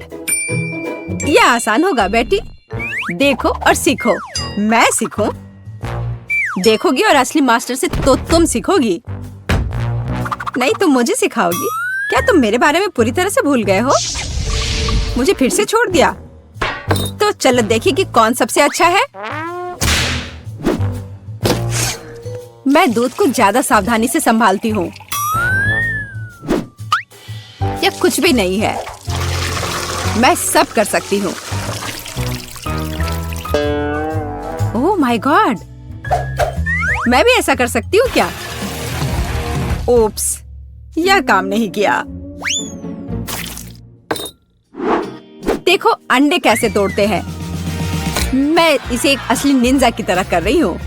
यह आसान होगा बेटी। देखो और सीखो। मैं सीखूं? देखोगी और असली मास्टर से तो तुम सीखोगी। नहीं, तुम मुझे सिखाओगी। क्या तुम मेरे बारे में पूरी तरह से भूल गए हो? मुझे फिर से छोड़ दिया। तो चलो देखिए कि कौन सबसे अच्छा है। मैं दूध को ज्यादा सावधानी से संभालती हूँ। यह कुछ भी नहीं है। मैं सब कर सकती हूँ। Oh my God! मैं भी ऐसा कर सकती हूँ क्या? ओप्स, यह काम नहीं किया। देखो अंडे कैसे तोड़ते हैं। मैं इसे एक असली निंजा की तरह कर रही हूँ।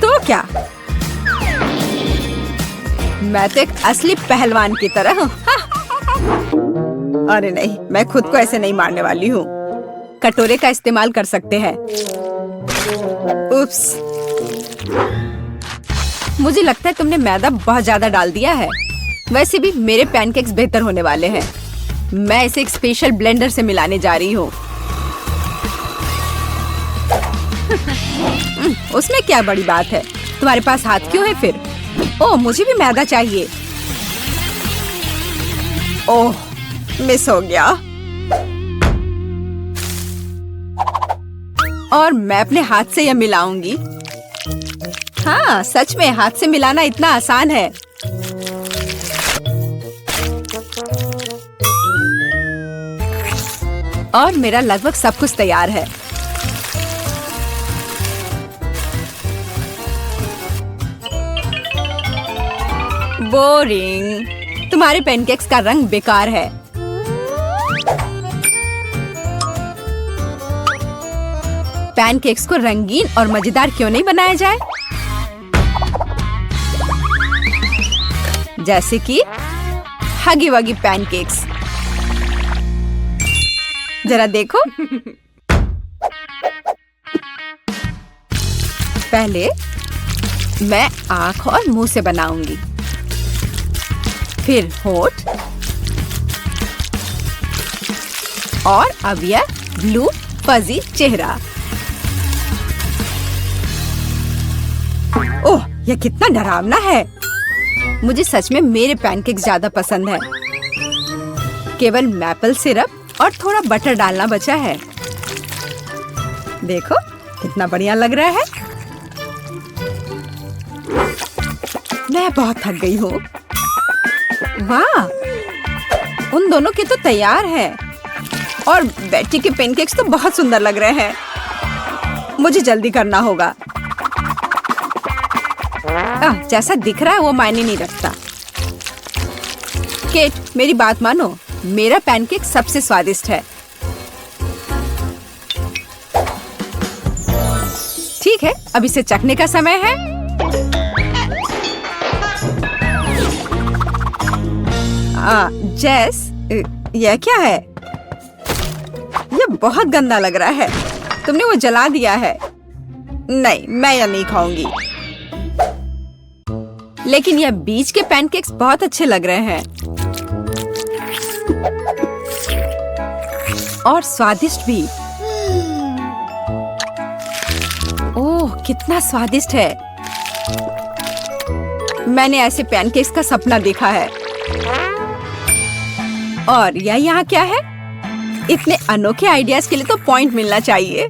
तो क्या? मैं तो एक असली पहलवान की तरह हूँ। अरे नहीं, मैं खुद को ऐसे नहीं मारने वाली हूँ। कटोरे का इस्तेमाल कर सकते हैं। उप्स। मुझे लगता है तुमने मैदा बहुत ज्यादा डाल दिया है। वैसे भी मेरे पैनकेक्स बेहतर होने वाले हैं। मैं इसे एक स्पेशल ब्लेंडर से मिलाने जा रही हूँ। उसमें क्या बड़ी बात है? तुम्हारे पास हाथ क्यों है फिर? ओह, मुझे भी मैदा चाहिए। ओह, मिस हो गया। और मैं अपने हाथ से यह मिलाऊंगी। हाँ, सच में हाथ से मिलाना इतना आसान है। और मेरा लगभग सब कुछ तैयार है। बोरिंग। तुम्हारे पैनकेक्स का रंग बेकार है। पैनकेक्स को रंगीन और मजेदार क्यों नहीं बनाया जाए? जैसे कि हगी वगी पैनकेक्स। जरा देखो। पहले मैं आँख और मुंह से बनाऊंगी, फिर होठ, और अब यह ब्लू फजी चेहरा। ओह, यह कितना डरावना है। मुझे सच में मेरे पैनकेक्स ज्यादा पसंद है। केवल मैपल सिरप और थोड़ा बटर डालना बचा है। देखो कितना बढ़िया लग रहा है। मैं बहुत थक गई हूँ। वाह, उन दोनों के तो तैयार है। और बेटी के पैनकेक्स तो बहुत सुंदर लग रहे हैं। मुझे जल्दी करना होगा। जैसा दिख रहा है वो मायने नहीं रखता। केट, मेरी बात मानो, मेरा पैनकेक सबसे स्वादिष्ट है। ठीक है, अब इसे चखने का समय है। जेस, यह क्या है? यह बहुत गंदा लग रहा है। तुमने वो जला दिया है। नहीं, मैं यह नहीं खाऊंगी। लेकिन यह बीज के पैनकेक्स बहुत अच्छे लग रहे हैं और स्वादिष्ट भी। ओह, कितना स्वादिष्ट है। मैंने ऐसे पैनकेक्स का सपना देखा है। और यह यहाँ क्या है? इतने अनोखे आइडियाज के लिए तो पॉइंट मिलना चाहिए।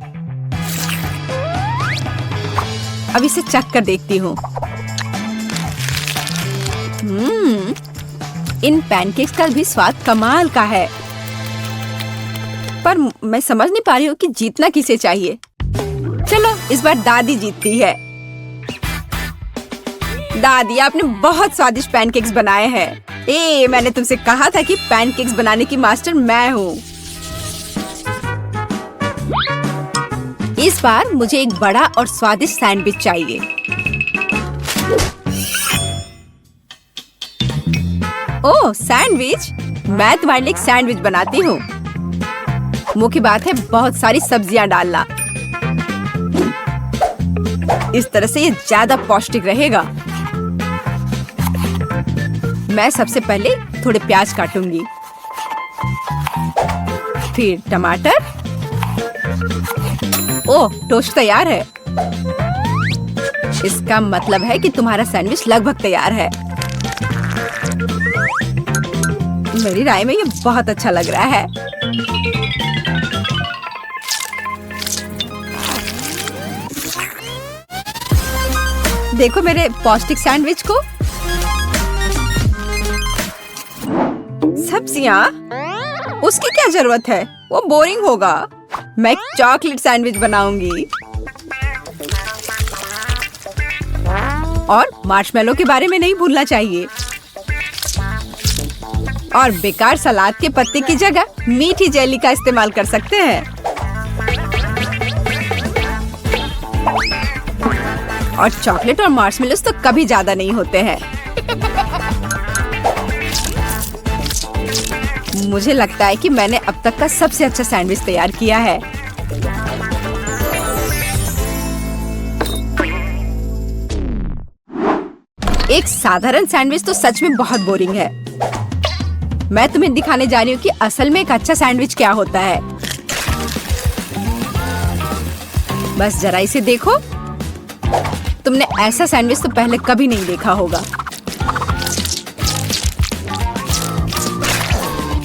अब इसे चख कर देखती हूँ। इन पैनकेक्स का भी स्वाद कमाल का है। पर मैं समझ नहीं पा रही हूँ कि जीतना किसे चाहिए। चलो, इस बार दादी जीतती है। दादी, आपने बहुत स्वादिष्ट पैनकेक्स बनाए हैं। मैंने तुमसे कहा था कि पैनकेक्स बनाने की मास्टर मैं हूँ। इस बार मुझे एक बड़ा और स्वादिष्ट सैंडविच चाहिए। ओह, सैंडविच? मैं तुम्हारे लिए एक सैंडविच बनाती हूँ। मुख्य बात है बहुत सारी सब्जियां डालना। इस तरह से ये ज्यादा पौष्टिक रहेगा। मैं सबसे पहले थोड़े प्याज काटूंगी, फिर टमाटर। ओह, टोस्ट तैयार है। इसका मतलब है कि तुम्हारा सैंडविच लगभग तैयार है। मेरी राय में ये बहुत अच्छा लग रहा है। देखो मेरे पौष्टिक सैंडविच को। सब्जियां? उसकी क्या जरूरत है? वो बोरिंग होगा। मैं एक चॉकलेट सैंडविच बनाऊंगी। और मार्शमेलो के बारे में नहीं भूलना चाहिए। और बेकार सलाद के पत्ते की जगह मीठी जेली का इस्तेमाल कर सकते हैं। और चॉकलेट और मार्शमेलोस तो कभी ज्यादा नहीं होते हैं। मुझे लगता है कि मैंने अब तक का सबसे अच्छा सैंडविच तैयार किया है। एक साधारण सैंडविच तो सच में बहुत बोरिंग है। मैं तुम्हें दिखाने जा रही हूँ कि असल में एक अच्छा सैंडविच क्या होता है। बस जरा इसे देखो। तुमने ऐसा सैंडविच तो पहले कभी नहीं देखा होगा।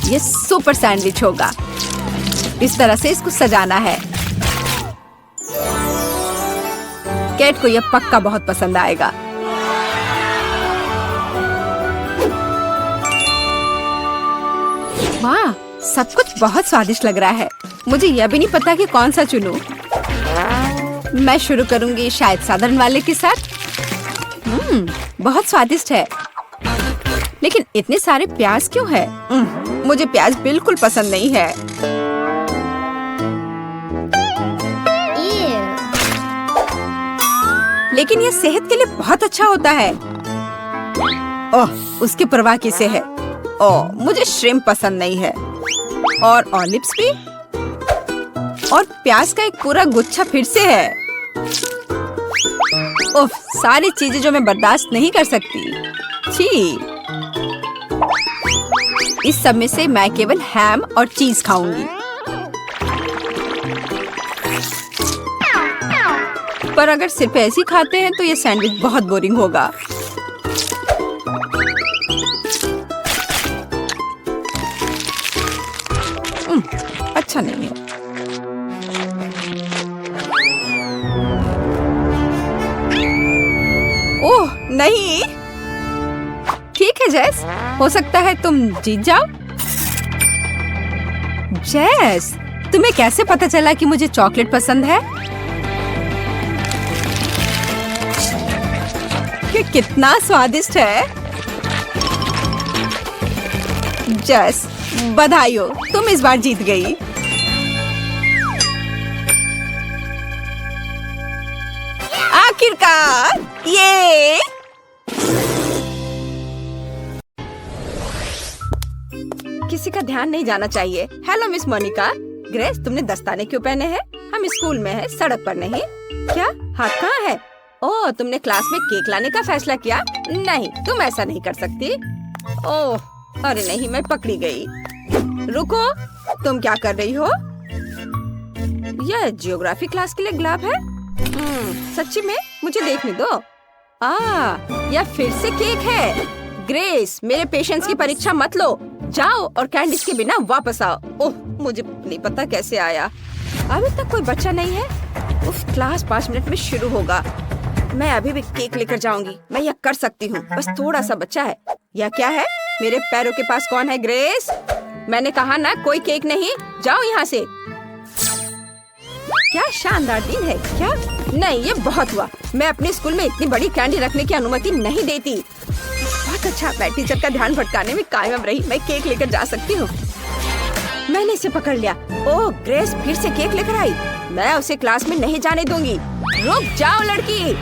ये सुपर सैंडविच होगा। इस तरह से इसको सजाना है। केट को यह पक्का बहुत पसंद आएगा। वाह, सब कुछ बहुत स्वादिष्ट लग रहा है। मुझे यह भी नहीं पता कि कौन सा चुनूं। मैं शुरू करूंगी शायद साधारण वाले के साथ। बहुत स्वादिष्ट है। लेकिन इतने सारे प्याज क्यों है? मुझे प्याज बिल्कुल पसंद नहीं है। लेकिन यह सेहत के लिए बहुत अच्छा होता है। ओह, उसकी परवाह किसे है? ओह, मुझे श्रिम्प पसंद नहीं है। और ऑलिव्स भी। और प्याज का एक पूरा गुच्छा फिर से है। ओह, सारी चीजें जो मैं बर्दाश्त नहीं कर सकती। छी। इस सब में से मैं केवल हैम और चीज खाऊंगी। पर अगर सिर्फ ऐसे ही खाते हैं तो ये सैंडविच बहुत बोरिंग होगा। अच्छा नहीं है। ओह नहीं। ठीक है जेस, हो सकता है तुम जीत जाओ। जेस, तुम्हें कैसे पता चला कि मुझे चॉकलेट पसंद है? ये कितना स्वादिष्ट है। जेस, बधाई हो, तुम इस बार जीत गई। आखिरकार, ये किसी का ध्यान नहीं जाना चाहिए। Hello miss Monika. ग्रेस, तुमने दस्ताने क्यों पहने हैं? हम स्कूल में हैं, सड़क पर नहीं। क्या हाथ कहाँ है? ओह, तुमने क्लास में केक लाने का फैसला किया? नहीं, तुम ऐसा नहीं कर सकती। ओह, अरे नहीं, मैं पकड़ी गई। रुको, तुम क्या कर रही हो? यह जियोग्राफी क्लास के लिए गुलाब है? सच्ची में? मुझे देखने दो। यह फिर से केक है। ग्रेस, मेरे पेशेंस की परीक्षा मत लो। जाओ और कैंडीज के बिना वापस आओ। ओह, मुझे नहीं पता कैसे आया। अभी तक कोई बच्चा नहीं है। उफ, क्लास 5 मिनट में शुरू होगा। मैं अभी भी केक लेकर जाऊंगी। मैं यह कर सकती हूँ। बस थोड़ा सा बच्चा है। यह क्या है? मेरे पैरों के पास कौन है? ग्रेस, मैंने कहा ना, कोई केक नहीं। जाओ यहाँ से। क्या शानदार दिन है। क्या? नहीं, ये बहुत हुआ। मैं अपने स्कूल में इतनी बड़ी कैंडी रखने की अनुमति नहीं देती। बहुत अच्छा, मैं टीचर का ध्यान भटकाने में कामयाब रही। मैं केक लेकर जा सकती हूँ। मैंने इसे पकड़ लिया। ओह, ग्रेस फिर से केक लेकर आई। मैं उसे क्लास में नहीं जाने दूंगी। रुक जाओ लड़की।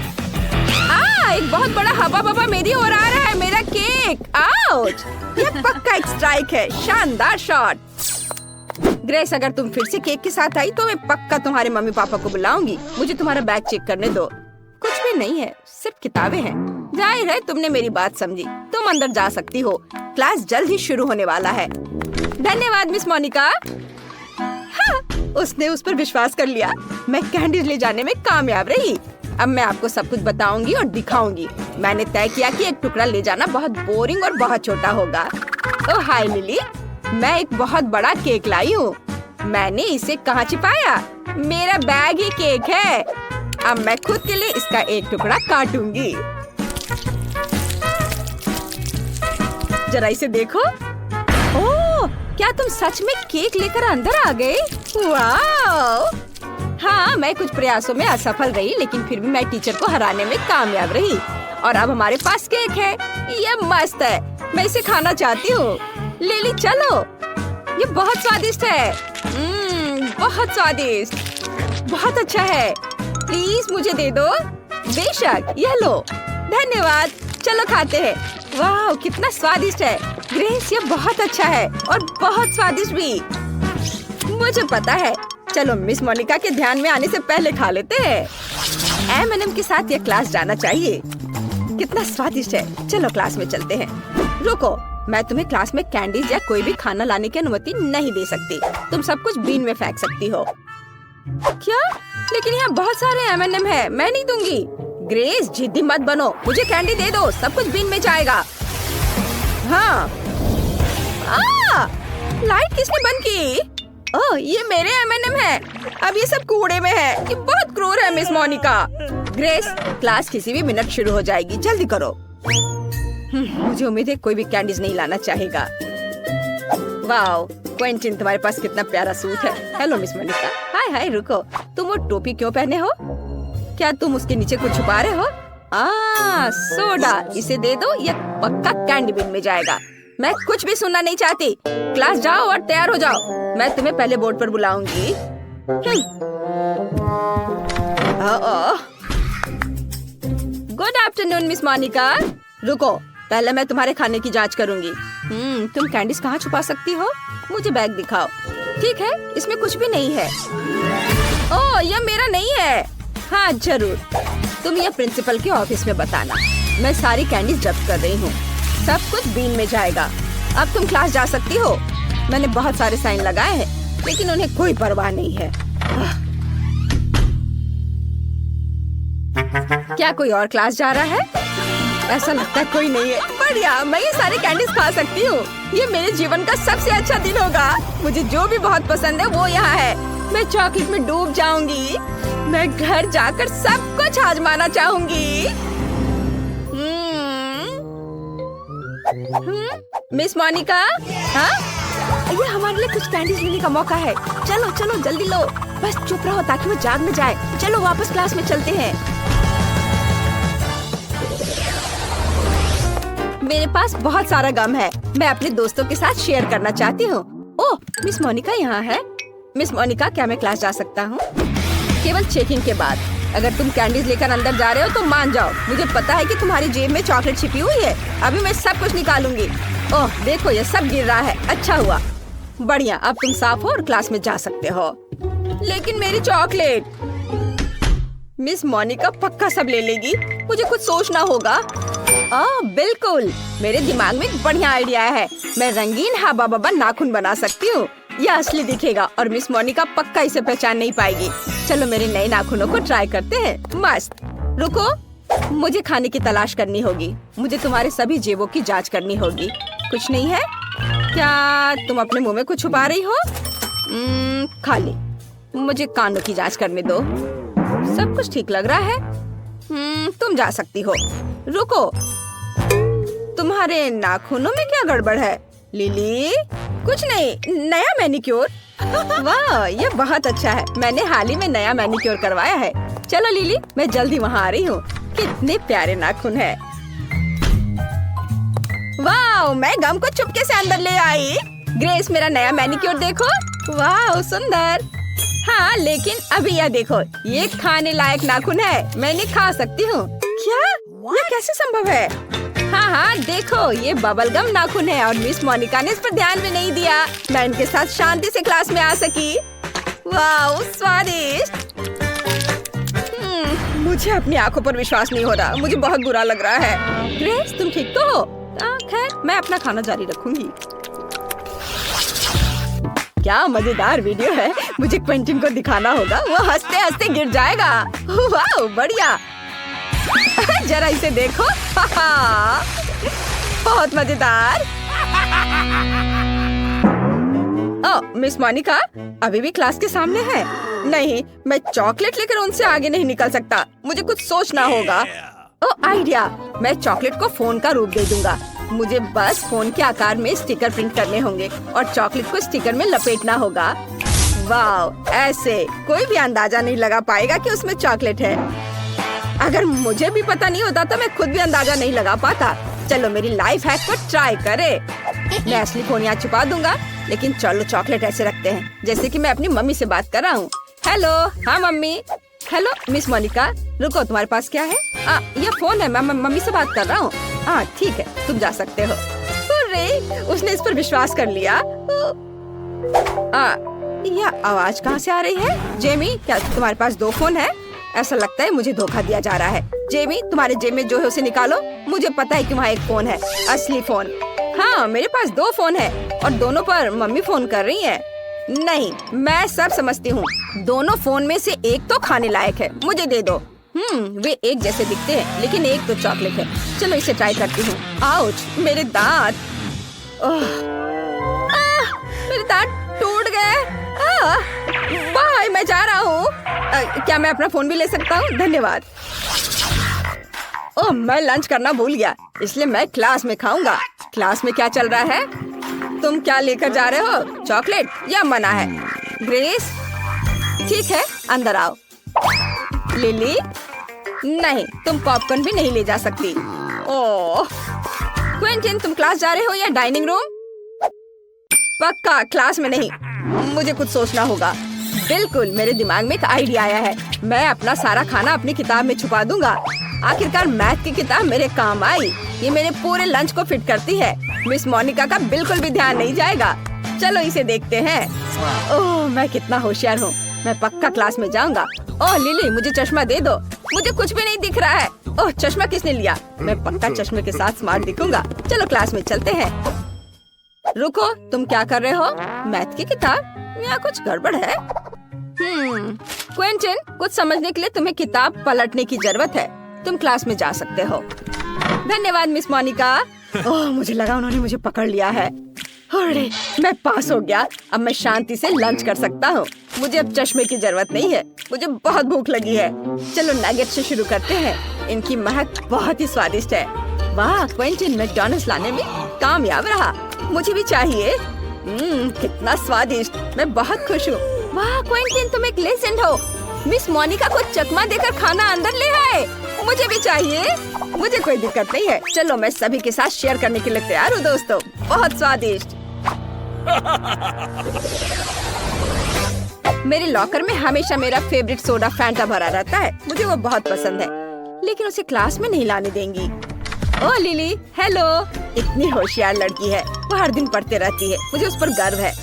एक बहुत बड़ा हवा बवा मेरी ओर आ रहा है। मेरा केक। आउच! यह पक्का एक स्ट्राइक है। शानदार शॉट। ग्रेस, अगर तुम फिर से केक के साथ आई तो मैं पक्का तुम्हारे मम्मी पापा को बुलाऊंगी। मुझे तुम्हारा बैग चेक करने दो। कुछ भी नहीं है, सिर्फ किताबें हैं। जाहिर है तुमने मेरी बात समझी। तुम अंदर जा सकती हो। क्लास जल्द ही शुरू होने वाला है। धन्यवाद मिस मोनिका। हाँ, उसने उस पर विश्वास कर लिया। मैं कैंडीज ले जाने में कामयाब रही। अब मैं आपको सब कुछ बताऊंगी और दिखाऊंगी। मैंने तय किया कि एक टुकड़ा ले जाना बहुत बोरिंग और बहुत छोटा होगा। ओह हाय लिली, मैं एक बहुत बड़ा केक लाई हूँ। मैंने इसे कहाँ छिपाया? मेरा बैग ही केक है। अब मैं खुद के लिए इसका एक टुकड़ा काटूंगी। जरा इसे देखो। ओह, क्या तुम सच में केक लेकर अंदर आ गए? वाह! हाँ, मैं कुछ प्रयासों में असफल रही, लेकिन फिर भी मैं टीचर को हराने में कामयाब रही। और अब हमारे पास केक है। ये मस्त है। मैं इसे खाना चाहती हूँ। लिली, चलो। ये बहुत स्वादिष्ट है। बहुत स्वादिष्ट। बहुत अच्छा है। प्लीज मुझे दे दो। बेशक, यह लो। धन्यवाद। चलो खाते हैं। वाह, कितना स्वादिष्ट है। ग्रेस, ये बहुत अच्छा है और बहुत स्वादिष्ट भी। मुझे पता है। चलो मिस मोनिका के ध्यान में आने से पहले खा लेते हैं। M&M के साथ ये क्लास जाना चाहिए। कितना स्वादिष्ट है। चलो क्लास में चलते हैं। रुको, मैं तुम्हें क्लास में कैंडीज या कोई भी खाना लाने की अनुमति नहीं दे सकती। तुम सब कुछ बीन में फेंक सकती हो। क्या? लेकिन यहाँ बहुत सारे M&M है। मैं नहीं दूंगी। ग्रेस, जिद्दी मत बनो। मुझे कैंडी दे दो। सब कुछ बीन में जाएगा। हाँ। लाइट किसने बंद की? ओह, ये मेरे M&M है। अब ये सब कूड़े में है। ये बहुत क्रूर है मिस मोनिका। ग्रेस, क्लास किसी भी मिनट शुरू हो जाएगी। जल्दी करो। मुझे उम्मीद है कोई भी कैंडीज नहीं लाना चाहेगा। वाओ, क्विंटन, तुम्हारे पास कितना प्यारा सूट है। Hello miss Monica. Hi hi, रुको, तुम वो टोपी क्यों पहने हो? क्या तुम उसके नीचे कुछ छुपा रहे हो? सोडा। इसे दे दो। यह पक्का कैंडी बिन में जाएगा। मैं कुछ भी सुनना नहीं चाहती। क्लास जाओ और तैयार हो जाओ। मैं तुम्हें पहले बोर्ड पर बुलाऊंगी। Good afternoon miss Monica. रुको, पहले मैं तुम्हारे खाने की जांच करूंगी। तुम कैंडीज कहाँ छुपा सकती हो? मुझे बैग दिखाओ। ठीक है, इसमें कुछ भी नहीं है। ओह, यह मेरा नहीं है। हाँ जरूर, तुम यह प्रिंसिपल के ऑफिस में बताना। मैं सारी कैंडीज जब्त कर रही हूँ। सब कुछ बीन में जाएगा। अब तुम क्लास जा सकती हो। मैंने बहुत सारे साइन लगाए हैं, लेकिन उन्हें कोई परवाह नहीं है। क्या कोई और क्लास जा रहा है? ऐसा लगता है कोई नहीं है। बढ़िया, मैं ये सारे कैंडीज खा सकती हूँ। ये मेरे जीवन का सबसे अच्छा दिन होगा। मुझे जो भी बहुत पसंद है वो यहाँ है। मैं चॉकलेट में डूब जाऊंगी। मैं घर जाकर सब कुछ आजमाना चाहूंगी। मिस मोनिका। हाँ? ये हमारे लिए कुछ कैंडीज लेने का मौका है। चलो चलो जल्दी लो, बस चुप रहो ताकि वो जाग न जाए। चलो वापस क्लास में चलते हैं। मेरे पास बहुत सारा गम है, मैं अपने दोस्तों के साथ शेयर करना चाहती हूँ। ओह, मिस मोनिका यहाँ है। मिस मोनिका, क्या मैं क्लास जा सकता हूँ? केवल चेकिंग के बाद। अगर तुम कैंडीज लेकर अंदर जा रहे हो तो मान जाओ, मुझे पता है कि तुम्हारी जेब में चॉकलेट छिपी हुई है। अभी मैं सब कुछ निकालूंगी। ओह देखो, ये सब गिर रहा है। अच्छा हुआ, बढ़िया, अब तुम साफ हो और क्लास में जा सकते हो। लेकिन मेरी चॉकलेट। मिस मोनिका पक्का सब ले लेगी, मुझे कुछ सोचना होगा। बिल्कुल, मेरे दिमाग में एक बढ़िया आइडिया है। मैं रंगीन हाबा बाबा नाखून बना सकती हूँ। यह असली दिखेगा और मिस मोनिका पक्का इसे पहचान नहीं पाएगी। चलो मेरे नए नाखूनों को ट्राई करते हैं। मस्त। रुको, मुझे खाने की तलाश करनी होगी। मुझे तुम्हारे सभी जेबों की जांच करनी होगी। कुछ नहीं है क्या? तुम अपने मुंह में कुछ छुपा रही हो? खाली। मुझे कानों की जांच करने दो। सब कुछ ठीक लग रहा है। तुम जा सकती हो। रुको, तुम्हारे नाखूनों में क्या गड़बड़ है? लिली, कुछ नहीं, नया मैनिक्योर। वाह, ये बहुत अच्छा है। मैंने हाल ही में नया मैनिक्योर करवाया है। चलो लिली, मैं जल्दी वहाँ आ रही हूँ। कितने प्यारे नाखून है। वाह, मैं गम को चुपके से अंदर ले आई। ग्रेस, मेरा नया मैनिक्योर देखो। वाह, सुंदर। हाँ, लेकिन अभी यह देखो, ये खाने लायक नाखून है। मैं इन्हें खा सकती हूँ। क्या? ये कैसे संभव है? हाँ, देखो, ये बबल गम नाखून है और मिस मोनिका ने इस पर ध्यान भी नहीं दिया। मैं इनके साथ शांति से क्लास में आ सकी। वाह, स्वादिष्ट। मुझे अपनी आंखों पर विश्वास नहीं हो रहा। मुझे बहुत बुरा लग रहा है। ग्रेस, तुम ठीक तो हो? खैर, मैं अपना खाना जारी रखूंगी। क्या मजेदार वीडियो है। मुझे क्विंटन को दिखाना होगा, वो हंसते हंसते गिर जाएगा। वाह, बढ़िया। जरा इसे देखो। बहुत मजेदार। मिस मोनिका अभी भी क्लास के सामने है। नहीं, मैं चॉकलेट लेकर उनसे आगे नहीं निकल सकता। मुझे कुछ सोचना होगा। आइडिया, मैं चॉकलेट को फोन का रूप दे दूंगा। मुझे बस फोन के आकार में स्टिकर प्रिंट करने होंगे और चॉकलेट को स्टिकर में लपेटना होगा। वाह, ऐसे कोई भी अंदाजा नहीं लगा पाएगा कि उसमें चॉकलेट है। अगर मुझे भी पता नहीं होता तो मैं खुद भी अंदाजा नहीं लगा पाता। चलो मेरी लाइफ हैक को ट्राई करे। मैं असली फोन यहाँ छुपा दूंगा, लेकिन चलो चॉकलेट ऐसे रखते हैं जैसे कि मैं अपनी मम्मी से बात कर रहा हूँ। हेलो। हाँ मम्मी। हेलो मिस मोनिका, रुको, तुम्हारे पास क्या है? ये फोन है, मैं मम्मी से बात कर रहा हूँ। हाँ ठीक है, तुम जा सकते हो। अरे, उसने इस पर विश्वास कर लिया। यह आवाज कहाँ से आ रही है? जेमी, क्या तुम्हारे पास दो फोन है? ऐसा लगता है मुझे धोखा दिया जा रहा है। जेमी, तुम्हारे जेब में जो है उसे निकालो। मुझे पता है कि वहाँ एक फोन है, असली फोन। हाँ, मेरे पास दो फोन है और दोनों पर मम्मी फोन कर रही है। नहीं, मैं सब समझती हूँ। दोनों फोन में से एक तो खाने लायक है, मुझे दे दो। वे एक जैसे दिखते हैं, लेकिन एक तो चॉकलेट है। चलो इसे ट्राई करती हूँ। आउच, मेरे दांत। मेरे दांत टूट गए। बाय, मैं जा रहा हूँ। क्या मैं अपना फोन भी ले सकता हूँ? धन्यवाद। ओह, मैं लंच करना भूल गया, इसलिए मैं क्लास में खाऊंगा। क्लास में क्या चल रहा है? तुम क्या लेकर जा रहे हो? चॉकलेट या मना है? ग्रेस, ठीक है, अंदर आओ। लिली, नहीं, तुम पॉपकॉर्न भी नहीं ले जा सकती। ओह, क्विंटन, तुम क्लास जा रहे हो या डाइनिंग रूम? पक्का क्लास में नहीं। मुझे कुछ सोचना होगा। बिल्कुल, मेरे दिमाग में एक आइडिया आया है। मैं अपना सारा खाना अपनी किताब में छुपा दूंगा। आखिरकार मैथ की किताब मेरे काम आई। ये मेरे पूरे लंच को फिट करती है। मिस मोनिका का बिल्कुल भी ध्यान नहीं जाएगा। चलो इसे देखते हैं। ओह, मैं कितना होशियार हूँ। मैं पक्का क्लास में जाऊंगा। ओह लिली, मुझे चश्मा दे दो। मुझे कुछ भी नहीं दिख रहा है। ओह, चश्मा किसने लिया? मैं पक्का चश्मे के साथ स्मार्ट दिखूंगा। चलो क्लास में चलते हैं। रुको, तुम क्या कर रहे हो? मैथ की किताब? यहाँ कुछ गड़बड़ है। क्विंटन, कुछ समझने के लिए तुम्हें किताब पलटने की जरूरत है। तुम क्लास में जा सकते हो। धन्यवाद मिस मोनिका। ओह, मुझे लगा उन्होंने मुझे पकड़ लिया है। अरे, मैं पास हो गया। अब मैं शांति से लंच कर सकता हूँ। मुझे अब चश्मे की जरूरत नहीं है। मुझे बहुत भूख लगी है। चलो नगेट से शुरू करते हैं। इनकी महक बहुत ही स्वादिष्ट है। वाह, क्विंटन मैकडॉनल्ड्स लाने में कामयाब रहा। मुझे भी चाहिए। कितना स्वादिष्ट, मैं बहुत खुश हूँ। वाह क्विंटन, तुम एक लेजेंड हो। मिस मोनिका को चकमा देकर खाना अंदर ले आए। मुझे भी चाहिए। मुझे कोई दिक्कत नहीं है। चलो मैं सभी के साथ शेयर करने के लिए तैयार हूँ दोस्तों। बहुत स्वादिष्ट। मेरे लॉकर में हमेशा मेरा फेवरेट सोडा फैंटा भरा रहता है। मुझे वो बहुत पसंद है, लेकिन उसे क्लास में नहीं लाने देंगी। ओ लिली, हेलो। इतनी होशियार लड़की है, वो हर दिन पढ़ते रहती है। मुझे उस पर गर्व है।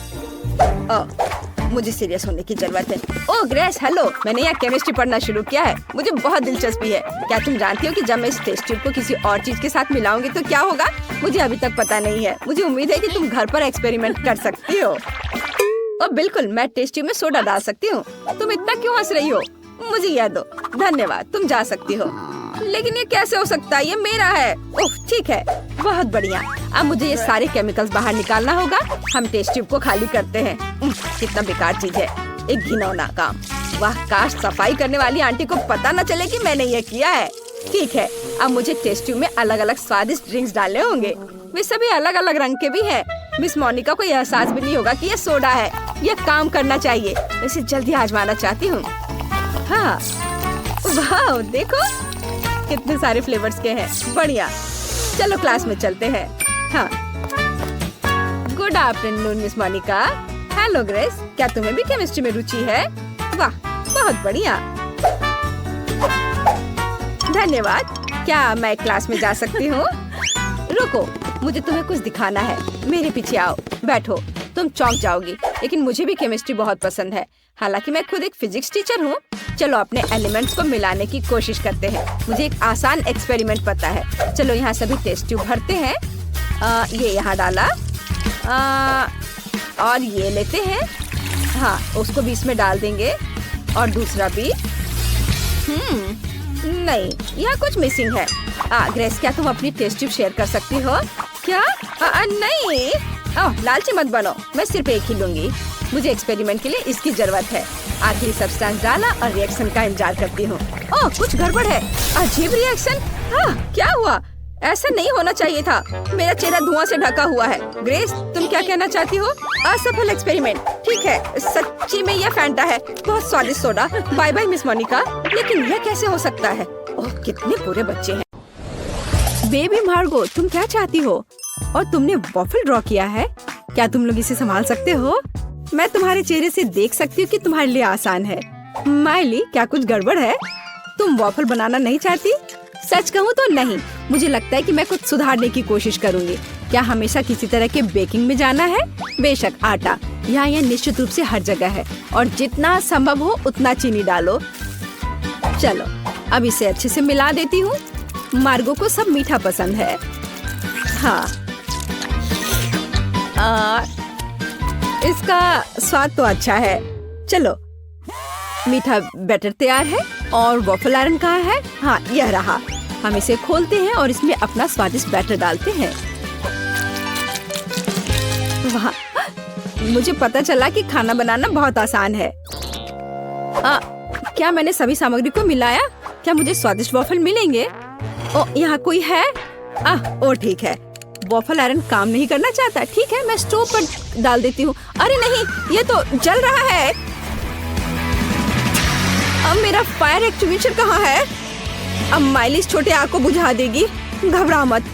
मुझे सीरियस होने की जरूरत है। ओह ग्रेस, हेलो। मैंने यहाँ केमिस्ट्री पढ़ना शुरू किया है। मुझे बहुत दिलचस्पी है। क्या तुम जानती हो कि जब मैं इस टेस्ट ट्यूब को किसी और चीज के साथ मिलाऊंगी तो क्या होगा? मुझे अभी तक पता नहीं है। मुझे उम्मीद है कि तुम घर पर एक्सपेरिमेंट कर सकती हो। और बिल्कुल, मैं टेस्ट ट्यूब में सोडा डाल सकती हूँ। तुम इतना क्यों हंस रही हो? मुझे यह दो। धन्यवाद, तुम जा सकती हो। लेकिन ये कैसे हो सकता है? ये मेरा है। ओह ठीक है, बहुत बढ़िया। अब मुझे ये सारे केमिकल्स बाहर निकालना होगा। हम टेस्ट ट्यूब को खाली करते हैं। कितना बेकार चीज है, एक घिनौना काम। वाह, काश सफाई करने वाली आंटी को पता न चले कि मैंने ये किया है। ठीक है, अब मुझे टेस्ट ट्यूब में अलग अलग स्वादिष्ट ड्रिंक्स डालने होंगे। वे सभी अलग अलग रंग के भी हैं। मिस मोनिका को यह एहसास भी नहीं होगा कि ये सोडा है। यह काम करना चाहिए। मैं इसे जल्दी आजमाना चाहती हूँ। हाँ, वाह देखो कितने सारे फ्लेवर्स के हैं। बढ़िया, चलो क्लास में चलते हैं। हाँ, good afternoon miss Monica. Hello Grace, क्या तुम्हें भी केमिस्ट्री में रुचि है? वाह, बहुत बढ़िया। धन्यवाद। क्या मैं क्लास में जा सकती हूँ? रुको, मुझे तुम्हें कुछ दिखाना है। मेरे पीछे आओ, बैठो। तुम चौंक जाओगी, लेकिन मुझे भी केमिस्ट्री बहुत पसंद है। हालांकि मैं खुद एक फिजिक्स टीचर हूँ। चलो अपने एलिमेंट्स को मिलाने की कोशिश करते हैं। मुझे एक आसान एक्सपेरिमेंट पता है। चलो यहाँ सभी टेस्ट ट्यूब भरते हैं। ये यहाँ डाला। और ये लेते हैं। हाँ, उसको भी इसमें डाल देंगे। और दूसरा भी। नहीं, यहाँ कुछ मिसिंग है। ग्रेस, क्या तुम अपनी टेस्ट ट्यूब शेयर कर सकती हो? क्या? नहीं। लालची मत बनो, मैं सिर्फ एक ही लूंगी। मुझे एक्सपेरिमेंट के लिए इसकी जरूरत है। आखिरी सब्सटेंस डाला और रिएक्शन का इंतजार करती हूँ। ओह, कुछ गड़बड़ है। अजीब रिएक्शन। क्या हुआ? ऐसा नहीं होना चाहिए था। मेरा चेहरा धुआं से ढका हुआ है। ग्रेस, तुम क्या कहना चाहती हो? असफल एक्सपेरिमेंट। ठीक है, सच्ची में यह फैंटा है। बहुत स्वादिष्ट soda. Bye bye miss Monica. लेकिन यह कैसे हो सकता है? ओह, कितने बुरे बच्चे हैं। बेबी मार्गो, तुम क्या चाहती हो? और तुमने वॉफल ड्रॉ किया है? क्या तुम लोग इसे संभाल सकते हो? मैं तुम्हारे चेहरे से देख सकती हूँ कि तुम्हारे लिए आसान है। माइली, क्या कुछ गड़बड़ है? तुम वॉफल बनाना नहीं चाहती? सच कहूँ तो नहीं। मुझे लगता है कि मैं कुछ सुधारने की कोशिश करूँगी। क्या हमेशा किसी तरह के बेकिंग में जाना है? बेशक, आटा यहाँ यह निश्चित रूप से हर जगह है। और जितना संभव हो उतना चीनी डालो। चलो, अब इसे अच्छे से मिला देती हूँ। मार्गो को सब मीठा पसंद है। हाँ, इसका स्वाद तो अच्छा है। चलो, मीठा बैटर तैयार है। और वॉफल आयरन कहाँ है? हाँ, यह रहा। हम इसे खोलते हैं और इसमें अपना स्वादिष्ट बैटर डालते हैं। वाह, मुझे पता चला कि खाना बनाना बहुत आसान है। क्या मैंने सभी सामग्री को मिलाया? क्या मुझे स्वादिष्ट वॉफल मिलेंगे? ओ, यहाँ कोई है? ओ ठीक है, वॉफल आयरन काम नहीं करना चाहता। ठीक है, मैं स्टोव पर डाल देती हूँ। अरे नहीं, ये तो जल रहा है। अब मेरा फायर एक्सटिंग्विशर कहाँ है? अब माइली इस छोटे आग को बुझा देगी। घबरा मत।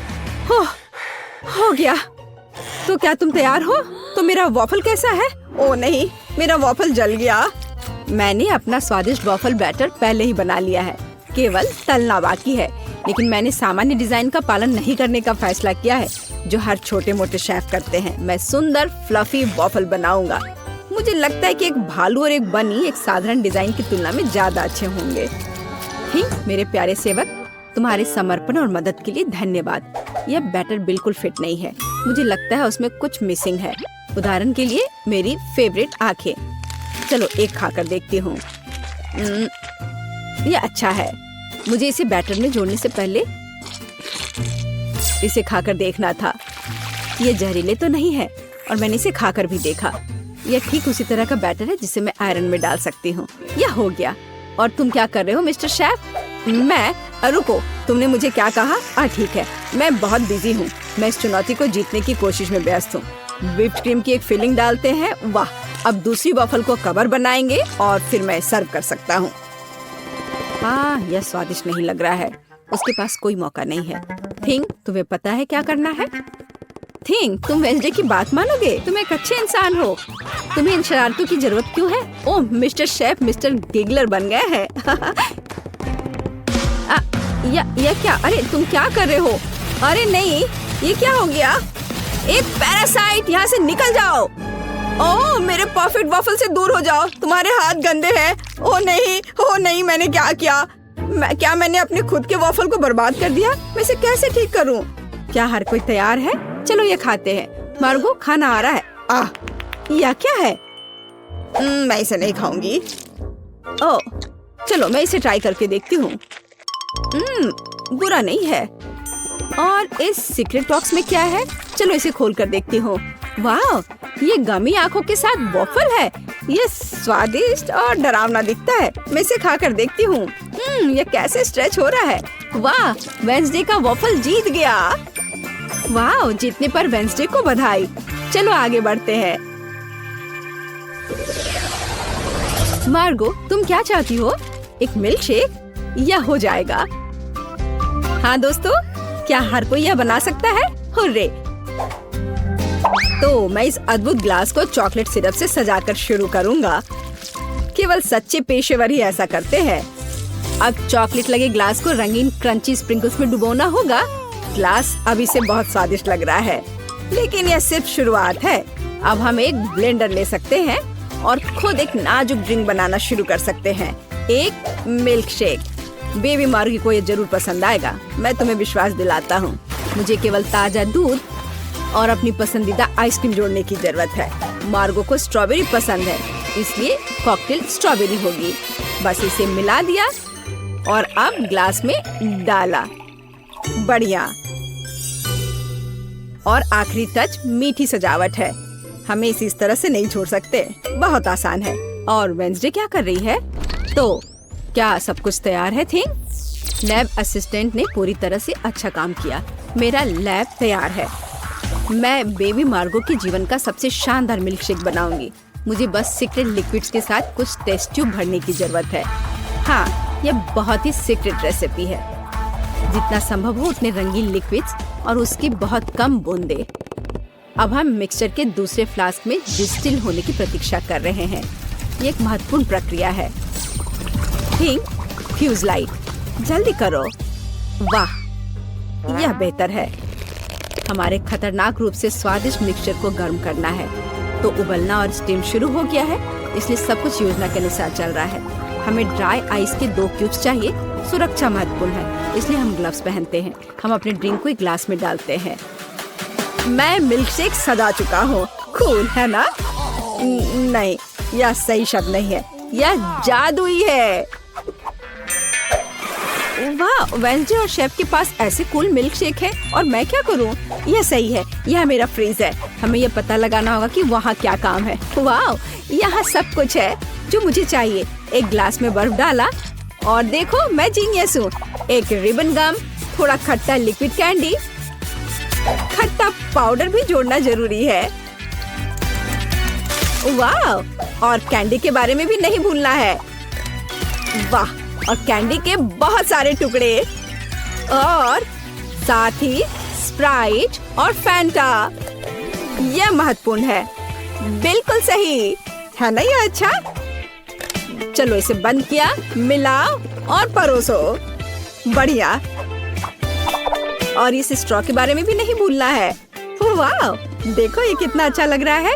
हो गया। तो क्या तुम तैयार हो? तो मेरा वॉफल कैसा है? ओ नहीं, मेरा वॉफल जल गया। मैंने अपना स्वादिष्ट वॉफल बैटर पहले ही बना लिया है। केवल तलना बाकी है। लेकिन मैंने सामान्य डिजाइन का पालन नहीं करने का फैसला किया है, जो हर छोटे मोटे शेफ करते हैं। मैं सुंदर फ्लफी वॉफल बनाऊंगा। मुझे लगता है कि एक भालू और एक बनी एक साधारण डिजाइन की तुलना में ज्यादा अच्छे होंगे। मेरे प्यारे सेवक, तुम्हारे समर्पण और मदद के लिए धन्यवाद। यह बैटर बिल्कुल फिट नहीं है। मुझे लगता है उसमें कुछ मिसिंग है। उदाहरण के लिए मेरी फेवरेट आंखें। चलो एक खाकर देखती हूँ। यह अच्छा है। मुझे इसे बैटर में जोड़ने से पहले इसे खाकर देखना था। ये जहरीले तो नहीं है और मैंने इसे खाकर भी देखा। यह ठीक उसी तरह का बैटर है जिसे मैं आयरन में डाल सकती हूँ। यह हो गया। और तुम क्या कर रहे हो मिस्टर शेफ? मैं? रुको, तुमने मुझे क्या कहा? ठीक है, मैं बहुत बिजी हूँ। मैं इस चुनौती को जीतने की कोशिश में व्यस्त हूँ। व्हिप्ड क्रीम की एक फिलिंग डालते हैं। वाह, अब दूसरी वॉफल को कवर बनाएंगे और फिर मैं सर्व कर सकता हूँ। हाँ, यह स्वादिष्ट नहीं लग रहा है। उसके पास कोई मौका नहीं है। थिंग, तुम्हें पता है क्या करना है? थिंग, तुम वेंसडे की बात मानोगे? तुम एक अच्छे इंसान हो। तुम्हें इन शरारतों की जरूरत क्यों है? ओह, मिस्टर शेफ मिस्टर गिगलर बन गए हैं। या क्या? अरे तुम क्या कर रहे हो? अरे नहीं, ये क्या हो गया? एक पैरासाइट, यहाँ से निकल जाओ। ओह, मेरे परफेक्ट वॉफल से दूर हो जाओ, तुम्हारे हाथ गंदे हैं। ओह नहीं, मैंने क्या किया? क्या मैंने अपने खुद के वॉफल को बर्बाद कर दिया? मैं इसे कैसे ठीक करूं? क्या हर कोई तैयार है? चलो ये खाते हैं। मार्गो, खाना आ रहा है। यह क्या है? मैं इसे नहीं खाऊंगी। ओह, चलो मैं इसे ट्राई करके देखती हूँ। बुरा नहीं है। और इस सीक्रेट बॉक्स में क्या है? चलो इसे खोल कर देखती हूँ। वाह, ये गमी आंखों के साथ वॉफल है। ये स्वादिष्ट और डरावना दिखता है। मैं इसे खा कर देखती हूँ। ये कैसे स्ट्रेच हो रहा है। वाह, वेंसडे का वॉफल जीत गया। वाह, जीतने पर वेंसडे को बधाई। चलो आगे बढ़ते हैं। मार्गो, तुम क्या चाहती हो? एक मिल्क शेक? यह हो जाएगा। हाँ दोस्तों, क्या हर कोई यह बना सकता है? हुर्रे! तो मैं इस अद्भुत ग्लास को चॉकलेट सिरप से सजाकर शुरू करूंगा। केवल सच्चे पेशेवर ही ऐसा करते हैं। अब चॉकलेट लगे ग्लास को रंगीन क्रंची स्प्रिंकल्स में डुबोना होगा। ग्लास अभी से बहुत स्वादिष्ट लग रहा है, लेकिन यह सिर्फ शुरुआत है। अब हम एक ब्लेंडर ले सकते हैं और खुद एक नाजुक ड्रिंक बनाना शुरू कर सकते हैं। एक मिल्क शेक। बेबी मार्गी को ये जरूर पसंद आएगा, मैं तुम्हें विश्वास दिलाता हूँ। मुझे केवल ताजा दूध और अपनी पसंदीदा आइसक्रीम जोड़ने की जरूरत है। मार्गो को स्ट्रॉबेरी पसंद है, इसलिए कॉकटेल स्ट्रॉबेरी होगी। बस इसे मिला दिया और अब ग्लास में डाला। बढ़िया। और आखिरी टच मीठी सजावट है। हमें इसे इस तरह से नहीं छोड़ सकते। बहुत आसान है। और वेंसडे क्या कर रही है? तो क्या सब कुछ तैयार है? थिंग, लैब असिस्टेंट ने पूरी तरह से अच्छा काम किया। मेरा लैब तैयार है। मैं बेबी मार्गो के जीवन का सबसे शानदार मिल्क शेक बनाऊंगी। मुझे बस सीक्रेट लिक्विड्स के साथ कुछ टेस्ट ट्यूब भरने की जरूरत है। हाँ, यह बहुत ही सीक्रेट रेसिपी है। जितना संभव हो उतने रंगीन लिक्विड्स और उसकी बहुत कम बूंदे। अब हम मिक्सचर के दूसरे फ्लास्क में डिस्टिल होने की प्रतीक्षा कर रहे हैं। ये एक महत्वपूर्ण प्रक्रिया है। थिंग, फ्यूज लाइट, जल्दी करो। वाह, यह बेहतर है। हमारे खतरनाक रूप से स्वादिष्ट मिक्सचर को गर्म करना है। तो उबलना और स्टीम शुरू हो गया है, इसलिए सब कुछ योजना के अनुसार चल रहा है। हमें ड्राई आइस के 2 क्यूब्स चाहिए। सुरक्षा महत्वपूर्ण है, इसलिए हम ग्लव्स पहनते हैं। हम अपने ड्रिंक को एक ग्लास में डालते हैं। मैं मिल्क शेक सजा चुका हूँ। कूल है ना? नहीं, यह सही शब्द नहीं है, यह जादुई है। वाह, वेंसडे और शेफ के पास ऐसे कूल मिल्क शेक है और मैं क्या करूं? यह सही है, यह मेरा फ्रीज है। हमें यह पता लगाना होगा कि वहाँ क्या काम है। वाह, यहाँ सब कुछ है जो मुझे चाहिए। एक ग्लास में बर्फ डाला और देखो, मैं जीनियस हूँ। एक रिबन गम, थोड़ा खट्टा लिक्विड कैंडी, खट्टा पाउडर भी जोड़ना जरूरी है। वाह, और कैंडी के बारे में भी नहीं भूलना है। वाह, और कैंडी के बहुत सारे टुकड़े और साथ ही स्प्राइट और फैंटा। यह महत्वपूर्ण है। बिल्कुल सही है ना? ये अच्छा। चलो इसे बंद किया, मिलाओ और परोसो। बढ़िया। और इस स्ट्रॉ के बारे में भी नहीं भूलना है। वाह, देखो ये कितना अच्छा लग रहा है।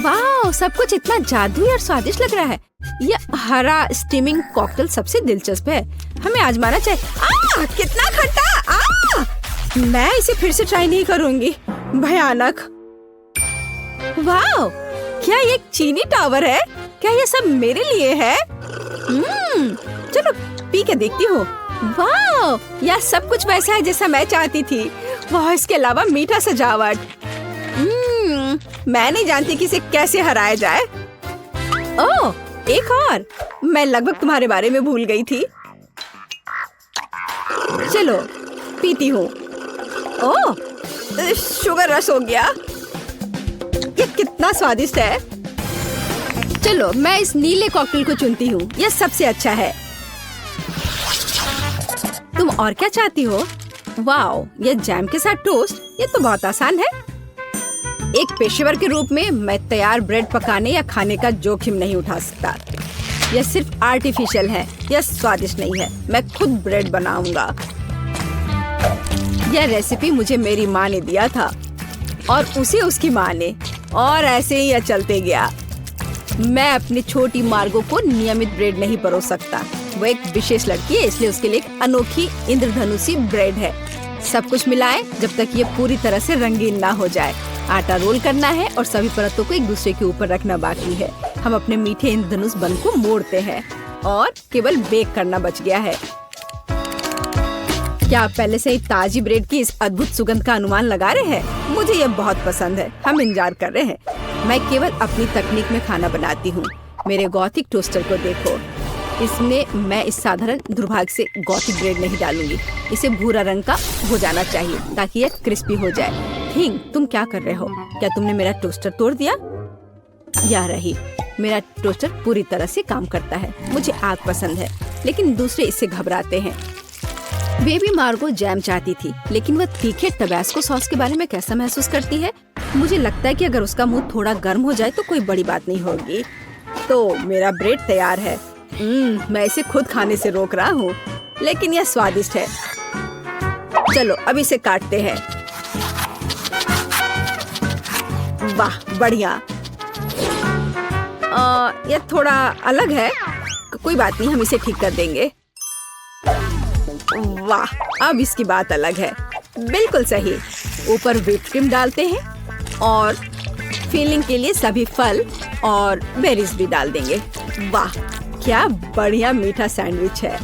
वाह, सब कुछ इतना जादुई और स्वादिष्ट लग रहा है। यह हरा स्टीमिंग कॉकटेल सबसे दिलचस्प है। हमें आजमाना चाहिए। कितना खट्टा! मैं इसे फिर से ट्राई नहीं करूंगी। भयानक। वाह, क्या ये एक चीनी टावर है? क्या ये सब मेरे लिए है? चलो पी के देखती हूँ। वाह, यह सब कुछ वैसा है जैसा मैं चाहती थी। वाह, इसके अलावा मीठा सजावट। मैं नहीं जानती कि इसे कैसे हराया जाए। ओह, एक और। मैं लगभग तुम्हारे बारे में भूल गई थी। चलो पीती हूँ। ओह, शुगर रश हो गया। ये कितना स्वादिष्ट है। चलो मैं इस नीले कॉकटेल को चुनती हूँ, यह सबसे अच्छा है। तुम और क्या चाहती हो? वाओ, ये जैम के साथ टोस्ट, ये तो बहुत आसान है। एक पेशेवर के रूप में मैं तैयार ब्रेड पकाने या खाने का जोखिम नहीं उठा सकता। यह सिर्फ आर्टिफिशियल है, यह स्वादिष्ट नहीं है। मैं खुद ब्रेड बनाऊंगा। यह रेसिपी मुझे मेरी माँ ने दिया था और उसे उसकी माँ ने, और ऐसे ही यह चलते गया। मैं अपनी छोटी मार्गो को नियमित ब्रेड नहीं परोस सकता। वो एक विशेष लड़की है, इसलिए उसके लिए एक अनोखी इंद्रधनुषी ब्रेड है। सब कुछ मिलाएं जब तक ये पूरी तरह से रंगीन ना हो जाए। आटा रोल करना है और सभी परतों को एक दूसरे के ऊपर रखना बाकी है। हम अपने मीठे इंद्रधनुष बन को मोड़ते हैं और केवल बेक करना बच गया है। क्या आप पहले से ही ताजी ब्रेड की इस अद्भुत सुगंध का अनुमान लगा रहे हैं? मुझे ये बहुत पसंद है। हम इंतजार कर रहे हैं। मैं केवल अपनी तकनीक में खाना बनाती हूँ। मेरे गॉथिक टोस्टर को देखो। इसमें मैं इस साधारण दुर्भाग्य से गॉथिक ब्रेड नहीं डालूंगी। इसे भूरा रंग का हो जाना चाहिए ताकि यह क्रिस्पी हो जाए। थिंग, तुम क्या कर रहे हो? क्या तुमने मेरा टोस्टर तोड़ दिया? या रही, मेरा टोस्टर पूरी तरह से काम करता है। मुझे आग पसंद है, लेकिन दूसरे इससे घबराते हैं। बेबी मार्गो जैम चाहती थी, लेकिन वह तीखे टबैस्को सॉस के बारे में कैसा महसूस करती है? मुझे लगता है कि अगर उसका मुंह थोड़ा गर्म हो जाए तो कोई बड़ी बात नहीं होगी। तो मेरा ब्रेड तैयार है। मैं इसे खुद खाने से रोक रहा हूँ, लेकिन यह स्वादिष्ट है। चलो अब इसे काटते हैं। वाह, बढ़िया। यह थोड़ा अलग है, कोई बात नहीं, हम इसे ठीक कर देंगे। वाह, अब इसकी बात अलग है। बिल्कुल सही। ऊपर व्हिप क्रीम डालते हैं और फिलिंग के लिए सभी फल और बेरीज भी डाल देंगे। वाह, क्या बढ़िया मीठा सैंडविच है।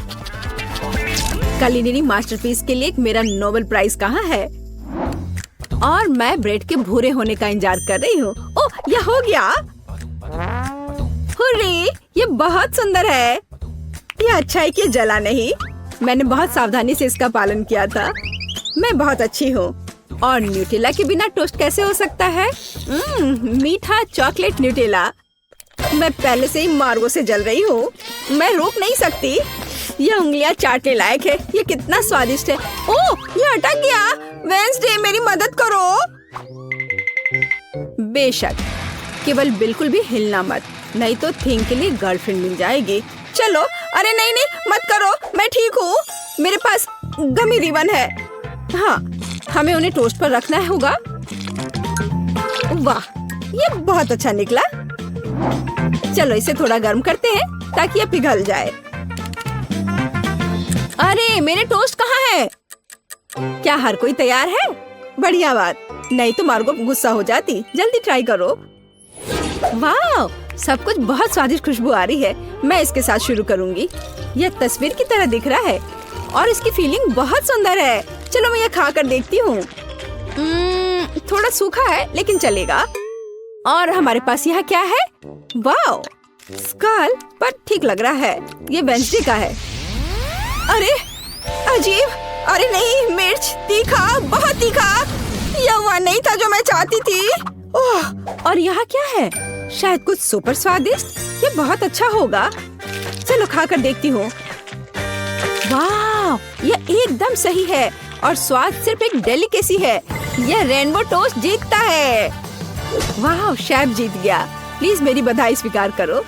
कुलिनरी मास्टरपीस के लिए मेरा नोबेल प्राइज कहाँ है? और मैं ब्रेड के भूरे होने का इंतजार कर रही हूँ। ओह, यह हो गया। हुर्रे, ये बहुत सुंदर है। यह अच्छा है कि जला नहीं। मैंने बहुत सावधानी से इसका पालन किया था। मैं बहुत अच्छी हूँ। और न्यूटेला के बिना टोस्ट कैसे हो सकता है? मीठा चॉकलेट न्यूटेला। मैं पहले से ही मार्गो से जल रही हूँ। मैं रोक नहीं सकती। यह उंगलियां चाटने लायक है। ये कितना स्वादिष्ट है। ओह, ये अटक गया। वेंसडे, मेरी मदद करो। बेशक, केवल बिल्कुल भी हिलना मत, नहीं तो थिंग के लिए गर्लफ्रेंड मिल जाएगी। चलो, अरे नहीं नहीं, मत करो, मैं ठीक हूँ। मेरे पास गमी रिबन है। हाँ, हमें उन्हें टोस्ट पर रखना होगा। वाह, ये बहुत अच्छा निकला। चलो इसे थोड़ा गर्म करते हैं ताकि यह पिघल जाए। अरे, मेरे टोस्ट कहाँ है? क्या हर कोई तैयार है? बढ़िया बात, नहीं तो मार्गो गुस्सा हो जाती। जल्दी ट्राई करो। वाह, सब कुछ बहुत स्वादिष्ट खुशबू आ रही है। मैं इसके साथ शुरू करूंगी। यह तस्वीर की तरह दिख रहा है और इसकी फीलिंग बहुत सुंदर है। चलो मैं यह खा कर देखती हूँ। थोड़ा सूखा है लेकिन चलेगा। और हमारे पास यहाँ क्या है? वाह, स्कल, पर ठीक लग रहा है। ये वेंसडे का है। अरे अजीब, अरे नहीं, मिर्च, तीखा, बहुत तीखा। यह वह नहीं था जो मैं चाहती थी। ओह, और यहाँ क्या है? शायद कुछ सुपर स्वादिष्ट। ये बहुत अच्छा होगा। चलो खा कर देखती हूँ। वाह, यह एकदम सही है और स्वाद सिर्फ एक डेलिकेसी है। यह रेनबो टोस्ट जीतता है। वाह, शेफ जीत गया। प्लीज मेरी बधाई स्वीकार करो।